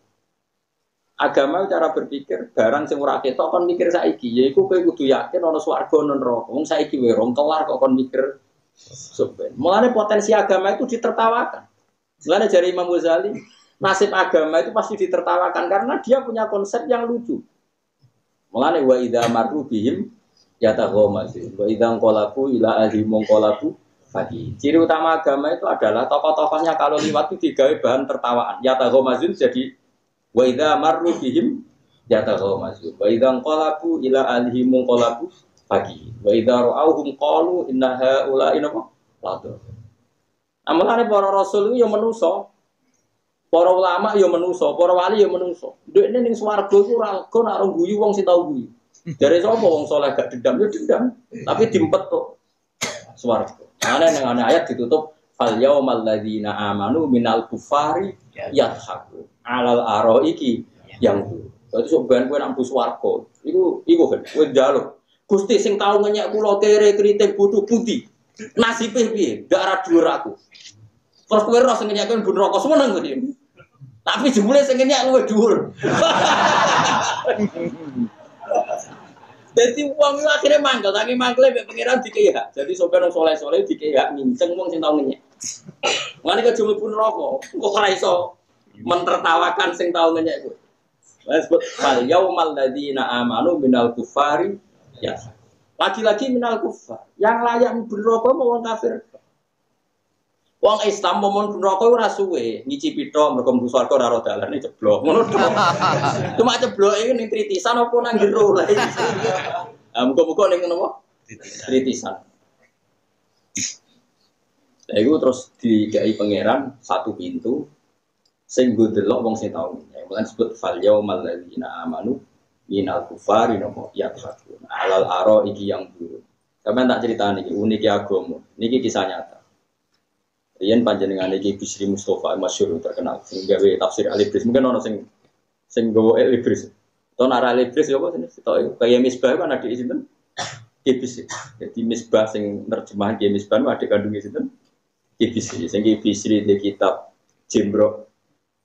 Agama cara berpikir barang sing ora ketok kon mikir saiki, yaiku kowe kudu yakin ana swarga ana neraka. Wong saiki wae rong kelar kok kon mikir soben. Mulane potensi agama itu ditertawakan. Mulane dari Imam Ghazali, nasib agama itu pasti ditertawakan karena dia punya konsep yang lucu. Mulane wa idza marru bihim yataghamazun. Wa idza qalabu ila ahli munqalabu faqih. Ciri utama agama itu adalah tokoh-tokohnya kalau liwat itu digawe bahan tertawaan. Yataghamazun jadi wa idza marru bihim yataghamazun. Wa idza qalabu ila ahli munqalabu pagi. Wa idza ra'awhum qalu inna haula'i ladu. Amalane para rasul yo menusa. Para ulama yo menusa, para wali yo menusa. Ndekne ning swarga iku ora go nak guyu wong sing tau guyu. Jare sapa wong saleh gak dendam yo dendam, tapi dimpet kok swarga. Ana ning ayat ditutup fal yaumal ladzina amanu minal kufari yadhaku alal araiki yang itu. Berarti sok ben kowe nang swarga. Iku kan kowe njaluk Gusti sing tau ngenyek kula kere kritik bodho pundi. Nasibe piye? Ndak ra dhuwur aku. Terus kowe ora sing ngenyek ben neraka semeneng kowe. Tapi jebule sing ngenyek luwih dhuwur. Dadi wong iku akhire mangkel, saking mangkele mek pengiran dikehak. Jadi sampeyan wong saleh-saleh dikehak nginceng wong sing tau ngenyek. Ngene kok jebule neraka, kok ora iso mentertawakan sing tau ngenyek kowe. Wes sebut fal yaumal ladzina amanu minal kufari ya. Lagi-lagi minal kufar. Yang layak neraka mau wong kafir. Wong Islam momon neraka ora suwe, ngicipi tok mergo mlebu swarga ora ora dalane jeblok. Ngono tok. Cuma jeblok iki ning tritisan apa nang jero lha iki. Ah muga-muga ning ngono tritisan. Lah iku terus dikai pangeran satu pintu sing nggo delok wong sing tau. Mulane disebut fal yaumal ladzina amanu minal kufari nopo yadhakun alal aro iki yang buruk. Sampeyan tak critani iki unike agama. Niki kisah nyata. Riyen panjenengan iki Bisri Mustafa masyhur terkenal sing gawe tafsir Al-Ibris. Mungkin ono sing gawe Al-Ibris. To nara Al-Ibris ya apa jenenge? Tok kaya Misbah kan adik sinten? Bisri. Jadi Misbah sing terjemahan Ki Misbah adik kandunge sinten? Bisri. Sing Bisri di kitab Jimro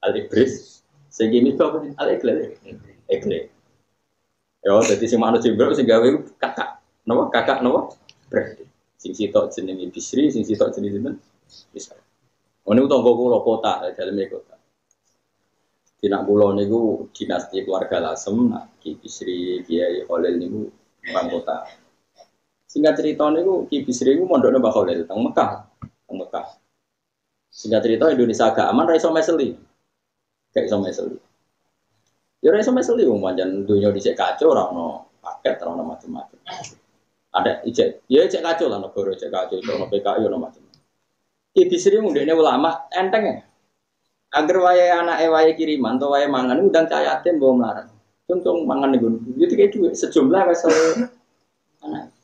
Al-Ibris. Sing Misbah Al-Iqlal. Ya, jadi sing manut Jibril sing gawe kakak. Napa? Kakak napa? Berarti. Sing sitok jenenge Bisri, sing sitok jenenge sinten? Bisa. Ono tangga kula kota, daleme kota. Dina kula niku dinasti keluarga Lasem, nak Ki Bisri, Kiai Khalil niku orang kota. Singkat cerita niku Ki Bisri niku mondokne Mbah Khalil teng Mekah. Singkat cerita Indonesia agak aman ra iso meseli. Gak iso meseli. Ya ora iso meseli wong pancen donya dhisik kacau ora ono paket ora ono macam-macam. Ada ijek, ya ijek kacau lah negara ijek kacau ono PKI ono macam-macam. Ki Bisri ndekne ulama enteng ya. Agar wayahe anake wayahe kiriman to wayahe mangan undang cah yatim mbok mlarat. Tuntung mangan niku. Ya dikek dhuwit sejumlah wis anak.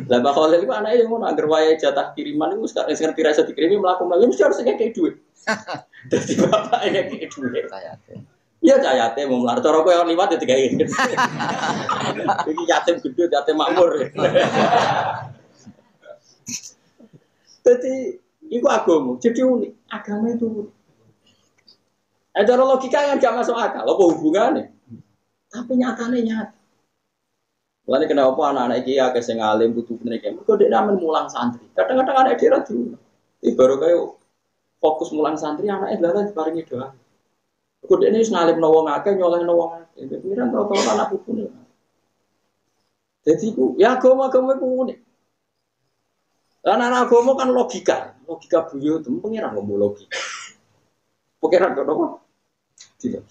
Lah Mbah Khalil iku anake ngono agar wayahe jatah kiriman iku sekarang ngerti ra iso dikirimi mlaku-mlaku mesti harus ngekek dhuwit. Dadi bapak ngekek dhuwit cah yatim. Iya cah yatim mau melar. Cara kowe liwat ya tiga ini. Iki yatim gedhe, yatim makmur. Jadi itu agama. Jadi unik. Agama itu unik. Cara logika kan gak masuk akal. Apa hubungannya? Tapi nyatanya nyata. Lalu kenapa anak-anak iki akeh sing alim butuh pendidikan? Mergo dhek namen mulang santri. Kadang-kadang anak daerah dulu. Iki baru kayak fokus mulang santri anake lalah diparingi doa. Mergo dhek wis ngalimno wong akeh nyolehno wong akeh. Pikiran rata-rata anak putune. Jadi ku ya agama-agama ku unik. Anak agama kan logika buyut itu pengiran ngomong logika. Pengiran kok apa? Tidak.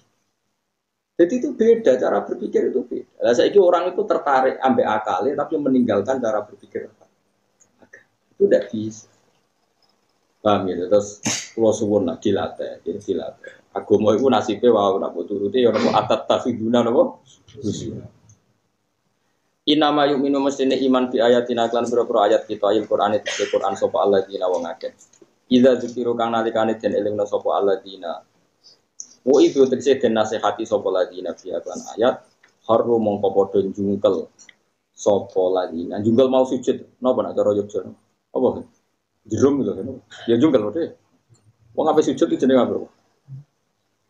Jadi itu beda, cara berpikir itu beda. Nah, saya orang itu tertarik ambek akalnya tapi meninggalkan cara berpikir agama. Itu tidak bisa. Paham ya? Terus kalau suwun nak dilatih. Agama itu nasibnya wow, nak turuti ya nopo atat tafiduna nopo. Inama yuk minum mestine iman bi ayatina klan pira-pira ayat kita ayat Quran itu Quran sapa alladzina wong akeh. Idza dzikiru kang nalikane den elingna sapa alladzina. Wa itu tegese den nasihati sapa alladzina bi klan ayat haru mongko padha jungkel sapa alladzina. Jungkel mau sujud napa nak cara Yogya. Apa? Jerum lho kan. Ya jungkel wae. Wong ape sujud itu jenenge apa?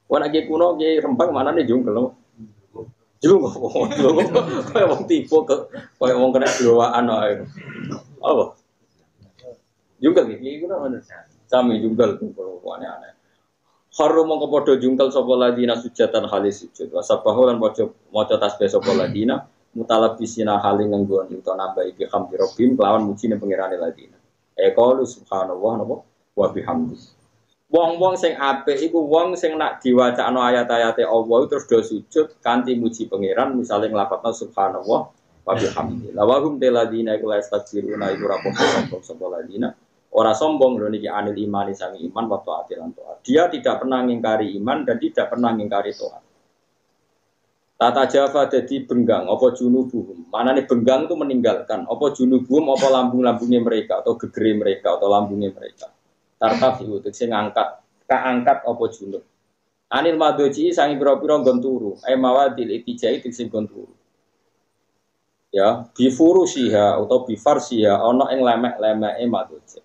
Wong nek kuno ki Rembang manane jungkel. Jungkel kaya wong tipe kaya wong kena glowaan ae. Apa? Jungkel iki kuno ana. Sami jungkel pokoknya aneh. Harum mongko padha jungkel sapa ladina sujatan halis sujud. Wasabahu lan maca tasbih sapa ladina mutalabisina haling nganggo utawa nambah iki hamdi rabbim kelawan mujine pangerane ladina. Qalu subhanallah napa wa bihamdi. Wong-wong sing apik iku wong sing nak diwacakno ayat-ayate Allah terus do sujud kanthi muji pangeran misale nglafadzna subhanallah wa bihamdi. La wa hum ladina iku la yastaghfiruna iku rabbul sapa ladina. Ora sombong lho niki anil imani sangi iman wa taati lan taat. Dia tidak pernah ngingkari iman dan tidak pernah ngingkari taat. Tata Jawa dadi benggang apa junubuhum. Manane benggang itu meninggalkan apa junubuhum apa lambung-lambungnya mereka atau gegere mereka atau lambungnya mereka. Tartaf itu sing ngangkat, kaangkat apa junub. Anil madoji sangi pira-pira nggon turu, mawadil itijai sing nggon turu. Ya, bifurusiha atau bifarsiha ana ing lemek-lemeke madoji.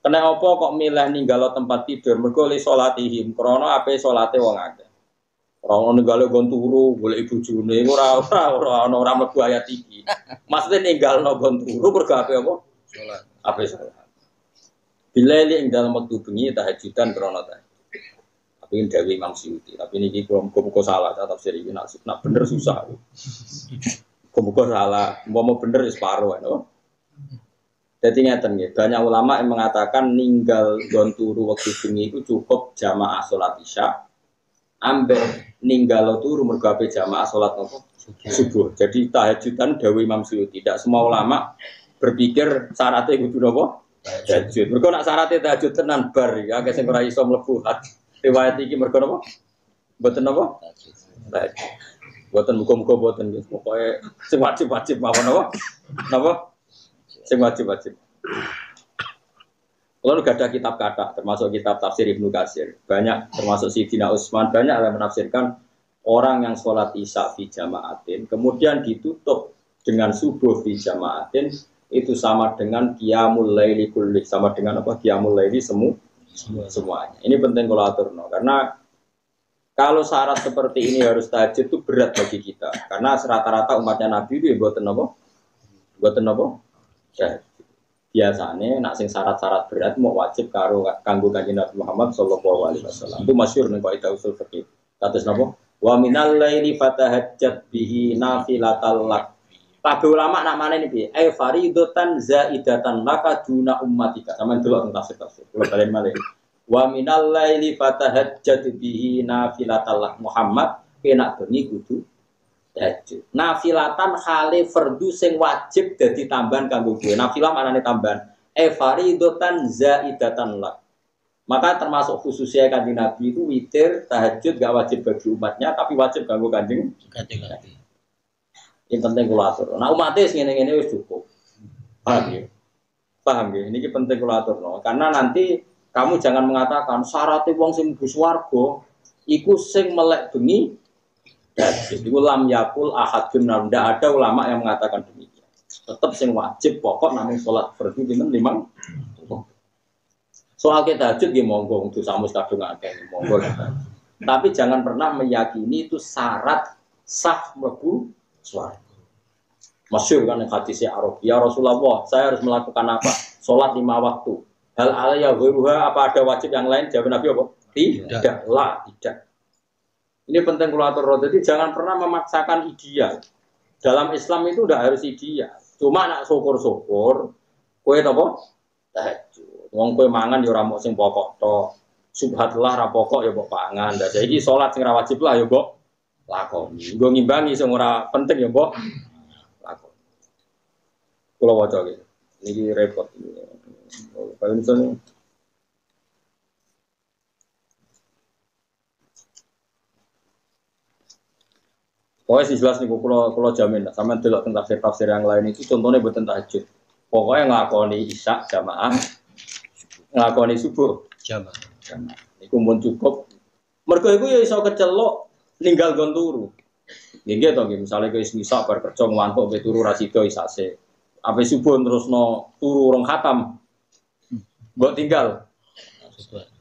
Kena apa kok milih ninggalo tempat tidur mergo li salatihim krana ape salate wong akeh. Ora ninggalo nggon turu golek bojone ora ana mlebu ayat iki. Maksude ninggalno nggon turu mergo ape apa? Salat. Ape salat. Bilali ing dalam waktu bengi tahajudan krana tahajud. Tapi ini Dewi Imam Suyuti. Tapi ini muga-muga salah tafsir iki nak bener susah. Muga-muga salah, mau bener wis paro no. Dadi ngeten nggih, banyak ulama yang mengatakan ninggal nggon turu waktu bengi itu cukup jamaah salat Isya. Ambek ninggal turu mergo ape jamaah salat nopo? Subuh. Jadi tahajudan Dewi Imam Suyuti. Tidak semua ulama berpikir syaratnya kudu nopo? Tahajud. Mergo nak syaratnya tahajud tenan bar ya, akeh sing ora iso mlebu riwayat iki mergo napa? Mboten napa? Tahajud. Mboten muga-muga mboten wis pokoke sing wajib-wajib mawon napa? Napa? Sing wajib-wajib. Kalau ada kitab kata, termasuk kitab tafsir Ibnu Katsir, banyak termasuk Sidina Utsman banyak yang menafsirkan orang yang sholat isya fi jamaatin, kemudian ditutup dengan subuh fi jamaatin. Itu sama dengan qiyamul laili kulli, sama dengan apa? Qiyamul laili semuanya. Ini penting kalau aturno karena kalau syarat seperti ini harus tahajud itu berat bagi kita. Karena rata-rata umatnya Nabi itu mboten apa? Mboten apa? Biasanya nak sing syarat-syarat berat mau wajib kanggo Kanjeng Nabi Muhammad sallallahu alaihi wasallam. Itu masyhur ning kaidah usul fikih. Kados napa? Wa minal laili fatahajjat bihi nafilatal lak. Kabeh ulama nak mana ini piye? Faridatan zaidatan laka duna ummatika. Sampeyan delok tafsir-tafsir. Kula balen malih. Wa minal laili fatahajjat bihi nafilatal Muhammad kena bengi kudu tahajud. Nafilatan khali fardu sing wajib dadi tambahan kanggo kowe. Nafilah manane tambahan. Faridatan zaidatan lak. Maka termasuk khususnya Kanjeng Nabi itu witir tahajud gak wajib bagi umatnya tapi wajib kanggo Kanjeng Nabi. Yang penting kula atur. Nah umatnya ngene-ngene wis cukup. Paham ya? Paham ya? Ini penting kula aturno. Karena nanti kamu jangan mengatakan syaratnya wong sing mlebu swarga iku sing melek bengi jadi lam yakul ahadun ndak ada ulama yang mengatakan demikian. Tetap sing wajib pokok namung salat fardu pinten 5. Soal kita tahajud nggih monggo untuk samus kadung akeh monggo. Tapi jangan pernah meyakini itu syarat sah mlebu swarga. Masyhur kan hadisnya Arab. Ya Rasulullah, saya harus melakukan apa? Salat 5 waktu. Hal alaya ghairuha, apa ada wajib yang lain? Jawab Nabi apa? Tidak. Lah, tidak. Ini penting kalau atur roda. Jadi jangan pernah memaksakan ideal. Dalam Islam itu udah harus ideal. Cuma nak syukur-syukur, kowe apa? Tahajud. Wong kowe mangan ya ora mok sing pokok tok. Subhanallah ra pokok ya mbok pangan. Lah saiki salat sing ra wajib lah ya mbok lakoni. Nggo ngimbangi sing ora penting ya mbok lakoni. Kula waca iki. Niki repot. Kalau misalnya pokoknya sih jelas nih, kalau jamin, sama delok tentang tafsir yang lain itu contohnya buat tahajud. Pokoknya ngelakoni isya jamaah, ngelakoni subuh jamaah. Iku pun cukup. Mergo iku ya iso kecelok ninggal gon turu. Nggih to nggih, misale kowe isya bar kerja ngantuk be turu ra sida isase. Ape subuh terusno turu rong khatam. Mbok tinggal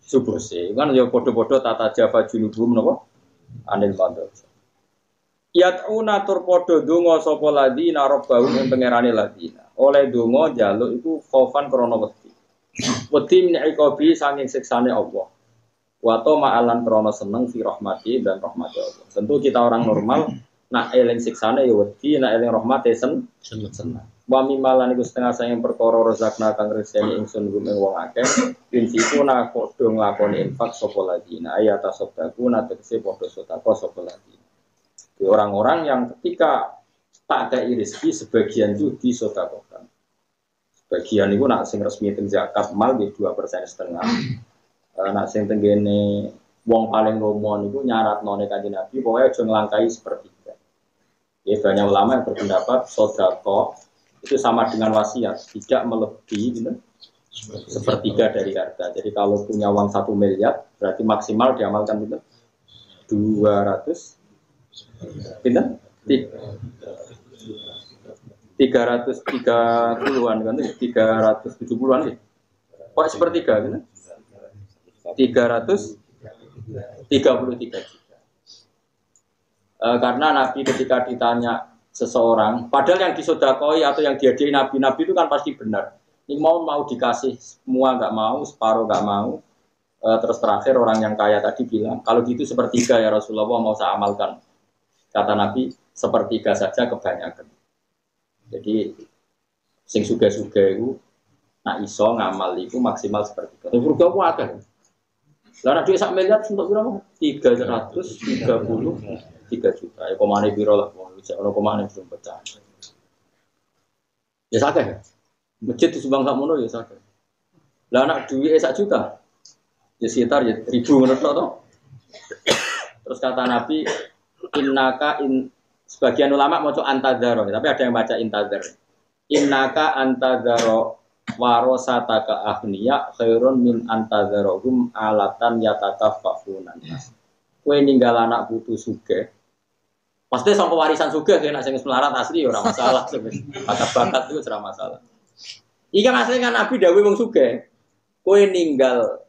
subuh sih. Kan ya padha-padha tata java junubum napa? Anil mandor. Yat'una tur padha donga sapa ladina rabbahum ing pangerane ladina. Oleh donga njaluk iku khaufan krana wedi. Wedi min iqabi saking siksane Allah. Wa ta ma'alan krana seneng fi rahmati dan rahmat Allah. Tentu kita orang normal nak eling siksane ya wedi, nak eling rahmate seneng. Wa mimalan iku setengah sayang perkara rezakna kang reseni ingsun gumeng wong akeh. Insikuna padha nglakoni infak sapa ladina ayata sedekah tegese padha sedekah sapa ladina. Orang-orang yang ketika tak ada rezeki sebagian itu disedekahkan. Sebagian itu nak sing resmi teng zakat mal di 2,5%. Nak sing tenggene wong paling lomo niku nyaratno nek Kanjeng Nabi pokoke aja nglangkai sepertiga. Ya banyak ulama yang berpendapat sedekah itu sama dengan wasiat, tidak melebihi sepertiga dari harta. Jadi kalau punya uang 1 miliar berarti maksimal diamalkan itu 200 pinten? 330-an kan? 370-an sih. Kok sepertiga kan? 333 juta. Karena Nabi ketika ditanya seseorang, padahal yang disodakoi atau yang diadai Nabi itu kan pasti benar. Ini mau dikasih semua nggak mau, separuh nggak mau. Terus terakhir orang yang kaya tadi bilang, kalau gitu sepertiga ya Rasulullah mau saya amalkan. Kata Nabi, sepertiga saja kebanyakan. Jadi, sing suga-suga itu, nak iso ngamal itu maksimal sepertiga. Tapi berapa aku ada? Lalu dia sak miliar untuk berapa? 333 juta. Ya komane biro lah, kalau komane belum pecah. Ya sakit. Masjid di Subang Samono ya sakit. Lah anak duit 1 juta. Ya sekitar ya 1.000 menurut toh. Terus kata Nabi, innaka sebagian ulama mau antadzaro, tapi ada yang baca intadzar. Innaka antadzaro warosataka ahniya khairun min antadzarohum alatan yatakaffafunan. Kowe ninggal anak putu sugih. Pasti sangka warisan sugih nek sing melarat asli ora masalah. Bakat-bakat itu ora masalah. Iki asli kan Nabi dawuh wong sugih. Kowe ninggal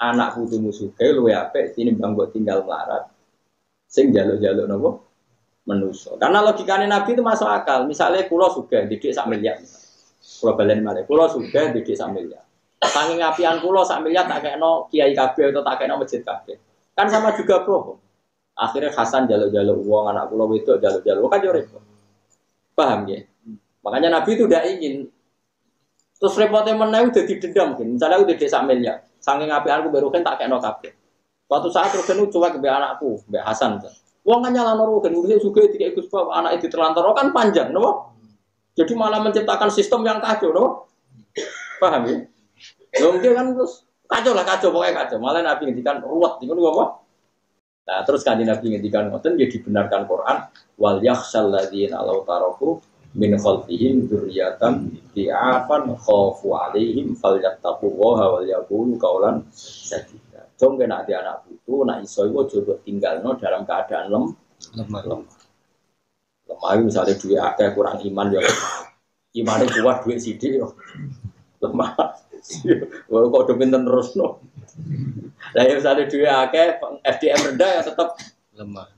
anak putumu sugih luwih apik tinimbang mbok tinggal melarat. Sing jaluk-jaluk napa? Manusa. Karena logikane Nabi itu masuk akal. Misalnya kula sugih didik 1 miliar. Kula balen malih. Kula sugih didik 1 miliar. Saking apian kula 1 miliar tak kekno kiai kabeh atau tak kekno masjid kabeh. Kan sama juga bohong. Akhirnya Hasan jaluk-jaluk uang, anak kula wedok jaluk-jaluk kan yo repot. Paham ya? Makanya Nabi itu tidak ingin. Terus repotnya meneh udah didendam mungkin. Misalnya udah didik 1 miliar. Saking apianku baru kan tak kekno kabeh. Suatu saat Rugen cuek ke anakku, Mbak Hasan. Wong kan nyalano Rugen, udah juga tidak ikut sebab anak itu terlantar kan panjang, no? Jadi malah menciptakan sistem yang kacau, no? Paham ya? Mungkin kan terus kacau pokoknya kacau. Malah Nabi ngendikan ruwet, itu apa? Nah terus kan Nabi ngendikan ngoten, dia dibenarkan Quran. Wal yakhshal ladzina law taraku min khalfihim dzurriyyatan di'afan khafu 'alaihim falyattaqullaha wal yaqulu qawlan sadida. Jong kena di anak putu, nak iso iku aja tinggalno dalam keadaan lemah. Lemah misalnya duit akeh kurang iman ya lemah. Imane kuat duit sithik yo lemah. Wah kok do pinten terusno. Lah ya misalnya duit akeh FDM rendah ya tetap lemah.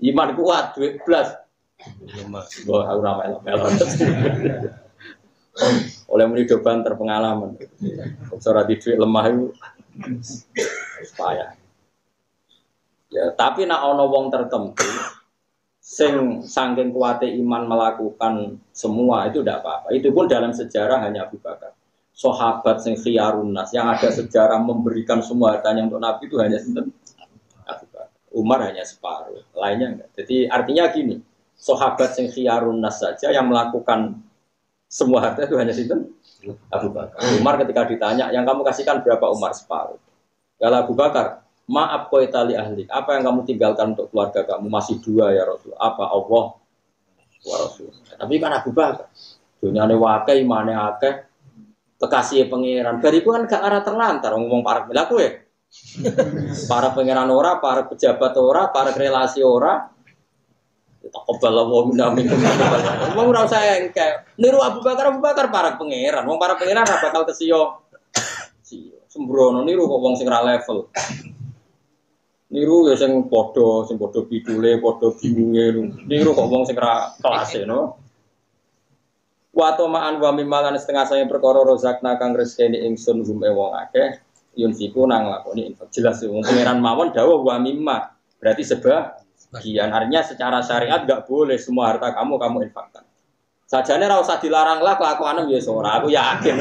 Iman kuat duit blas lemah. Wah ora melo-melo. Oleh muni do banter pengalaman. Ora di duit lemah itu supaya. Ya, tapi nak ana wong tertentu sing saking kuate iman melakukan semua itu tidak apa-apa. Itu pun dalam sejarah hanya Abu Bakar. Sahabat sing khiyarun nas yang ada sejarah memberikan semua hartanya untuk Nabi itu hanya sinten? Abu Bakar. Umar hanya separuh, lainnya enggak. Jadi artinya gini, sahabat sing khiyarun nas saja yang melakukan semua harta itu hanya sinten? Abu Bakar. Umar ketika ditanya, yang kamu kasihkan berapa? Umar separuh. Kalau Abu Bakar, maaf kau itali ahli. Apa yang kamu tinggalkan untuk keluarga kamu? Masih 2 ya Rasul. Apa? Allah wa Rasul. Tapi kan Abu Bakar, dunyane wakai, imane akeh, kekasih pangeran. Bariku kan gak arah terlantar ngomong para pelaku ya. Para pangeran ora, para pejabat ora, para relasi ora. Takobala wa minamin. Wong ora usah engke. Niru Abu Bakar para pangeran. Wong para pangeran ora bakal kesiyo. Sembrono niru kok wong sing ra level. Niru ya sing padha bidule, padha bingunge. Niru kok wong sing ra kelase no. Wa tamaan wa mimalan setengah saya perkara rozakna kang rezekine ingsun hum wong akeh yunfiku nang lakoni infak. Jelas wong pangeran mawon dawuh wa mimma. Berarti sebagian artinya secara syariat enggak boleh semua harta kamu infakkan. Sajane ora usah dilarang lah kelakuanem ya ora, aku yakin.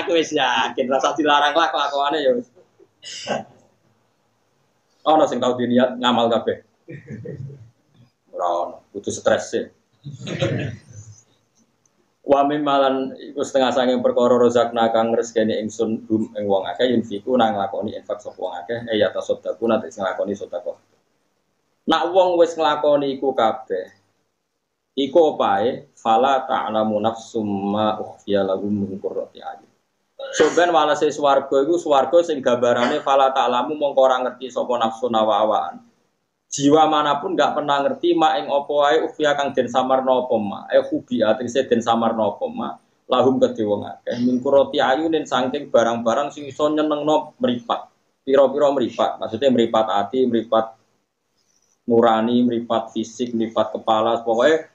Aku wis yakin ora usah dilarang lah kelakuane ya wis. Ono sing tau diniat ngamal kabeh. Ora ono, kudu stres sih. Wa mimalan iku setengah saking perkara rozakna kang rezekine ingsun ing wong akeh yunfiku nang nglakoni infak sapa wong akeh ya tasadaqu nate sing nglakoni sedekah. Nak wong wis nglakoni iku kabeh iku opae fala ta'lamu nafsum ma ukhfiya lahum min qurrati a'yun. Soben walase swarga iku swarga sing gambarane fala ta'lamu mongko ora ngerti sapa nafsu nawa-awaan. Jiwa manapun enggak pernah ngerti mak ing apa wae ukhfiya kang den samarna apa mak. Khubi atrise den samarna apa mak. Lahum kedhe wong akeh min qurrati a'yunin saking barang-barang sing iso nyenengno mripat. Pira-pira mripat, maksudnya mripat ati, mripat nurani, mripat fisik, mripat kepala, pokoknya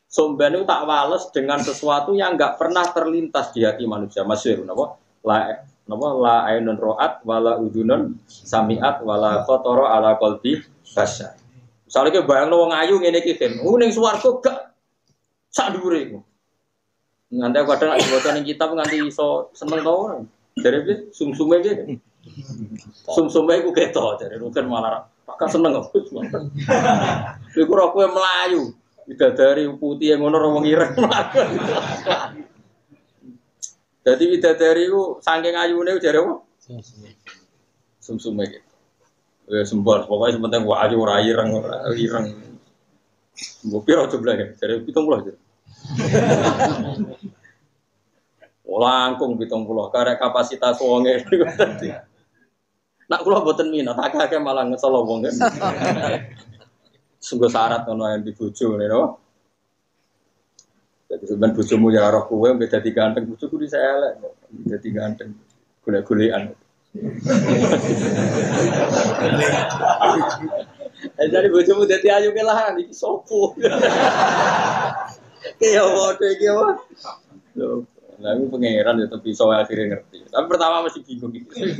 somben itu tak wales dengan sesuatu yang enggak pernah terlintas di hati manusia. Masyhur napa? La ainun ra'at wala udunun sami'at wala khatara ala qalbi basa. Misale ke bayangno wong ayu ngene iki kan. Ning swarga gak sak dhuwure iku. Nganti kadang nek diwaca ning kitab nganti iso seneng to ora. Jare piye sumsume iki. Sumsume iku ketok jare rugen malah pakak seneng kok. Iku ora kowe mlayu. Widadari putih yang ngono wong ireng. Jadi widadari ku saking ayune jare apa? Sumsume iki. Ya sembol, pokoknya sepenting gua ayu ora ireng. Mbok piro jumlahe? Jare 70 aja. Langkung 70 karek kapasitas wonge. Nak kula mboten minat, akeh malah ngeselo wong kan. Sungguh syarat ngono yang dibojo ngene lho. Jadi sampean bojomu ya roh kowe beda dadi ganteng, bojoku di saya elek kok. Dadi ganteng. Golek-golekan. Jadi bojomu dadi ayu ke lah iki sopo. Ki opo iki apa? Lho, lha iki pangeran ya tapi iso akhire ngerti. Tapi pertama masih bingung iki.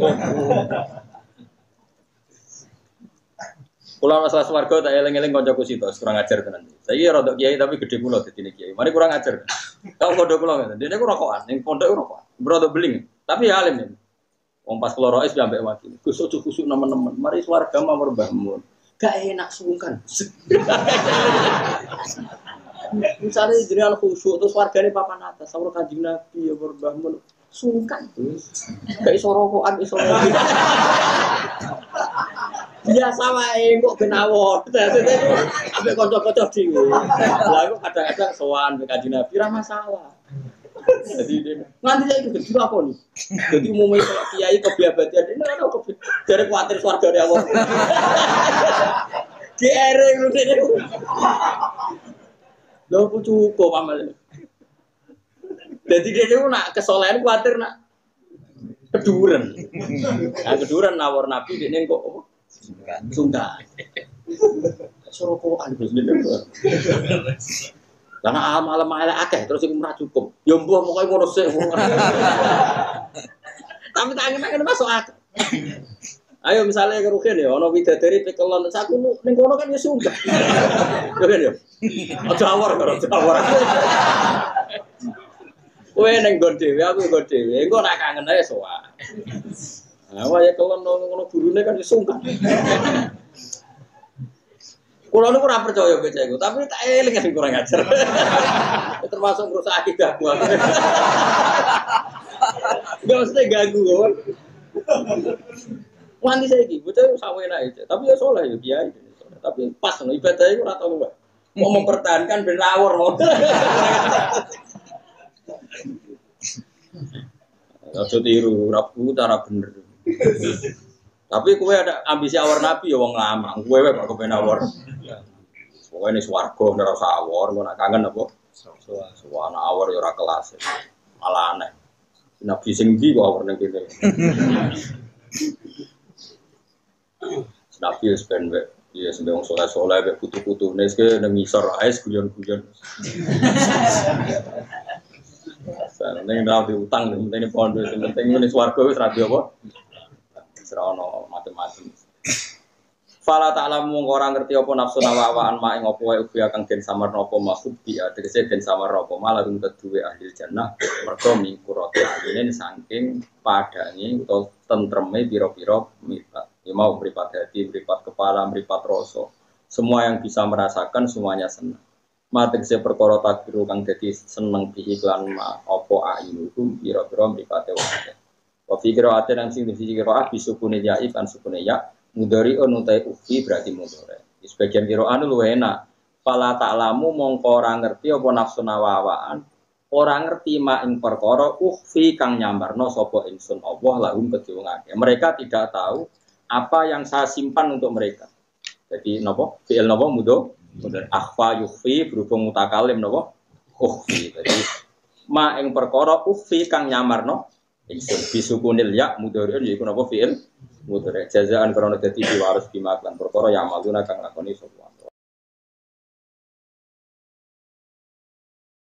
Kula masalah swarga tak eling-eling kancaku situ kurang ajar tenan. Saiki rada kiai tapi gede kula dadine kiai. Mari kurang ajar. Kau pondok kula ngene. Dene ku rokokan, ning pondok rokokan. Rada beling, tapi alim ya. Wong pas kula rois ambek wakil. Gus ojo kusuk nemen-nemen. Mari swarga mamur mbahmu. Gak enak sungkan. Misalnya jenengan khusyuk terus wargane papan atas, sawur Kanjeng Nabi ya mbahmu. Sungkan. Gak iso rokokan iso. Biasa wae kok genawon. Ambek kanca-kanca dhewe. Lah aku kadang-kadang sowan mbek Kanjeng Nabi ra masalah. Jadi nanti saya itu jadi apa nih? Jadi umumnya kalau kiai kebiabadian ini ada dari khawatir swarga dia Allah. GR itu dia. Lo aku cukup amal. Jadi dia itu nak kesolehan khawatir nak keduren. Nah keduren nawar nabi dia kok sungkan. Sorokoan bismillah. Karena malam-malam akeh terus iku ora cukup. Ya mbuh pokoke ngono sik. Tapi tangen-tangen masuk akal. Ayo misalnya kerugian ya ana widadari pekelon saku ning kono kan ya sungguh. Ya kan ya. Aja awor karo awor. Kowe ning nggon dhewe aku nggon dhewe. Engko nek kangen ae sowan. Nah, wae kelon ngono gurune kan ya sungkan. Kulo niku ora percaya baca iku, tapi tak eling sing kurang ajar. Termasuk ngrusak akidah gua. Enggak mesti ganggu kok. Wanti saiki bocah sawe enak tapi ya saleh ya kiai. Tapi pas no ibadah iku ora tau wae. Mau mempertahankan ben lawor. Aja tiru, ora cara bener. Tapi kowe ada ambisi awor nabi ya wong lama. Kowe wae kok kepen awor. Pokoke ning swarga ora usah awor, kok nak kangen apa? Suwana awor ya ora kelas. Malah aneh. Nabi sing ndi kok awor ning kene. Nabi wis ben wae. Iya sing wong saleh-saleh wae putu-putune sik nang ngisor ae guyon-guyon. Ning ora diutang, penting pondok, penting ning swarga wis ra apa. Serono macam-macam. Fala ta'lamu ora ngerti apa nafsu nawawaan mak ing apa wae ubi kang den samarna apa maksud dia tegese den samarna apa malah kedue ahli jannah mergo mingkurate alinen saking padange utawa tentreme pira-pira mripat. Ya mau mripat hati, mripat kepala, mripat rasa. Semua yang bisa merasakan semuanya senang. Tegese perkara takdiru kang dadi seneng diiklan apa ayunukum pira-pira mripate wae. Wa fikra ate nang sing fikra bisukune ya kan sukune ya mudari unutai ufi berarti mudore. Di sebagian qiraat luwih enak. Fala ta'lamu mongko ora ngerti apa nafsu nawawaan, ora ngerti mak ing perkara ukhfi kang nyambarno sapa ingsun Allah lahum kedhe wong akeh. Mereka tidak tahu apa yang saya simpan untuk mereka. Jadi napa? Fi'il napa mudho? Mudhari akhfa yukhfi berhubung mutakalim napa? Ukhfi. Jadi mak ing perkara ukhfi kang nyamarno ingsun bisukunil ya mudhari yaiku napa fi'il mudhari jazaan karena dadi diwaris bimaklan perkara ya amaluna kang lakoni sapa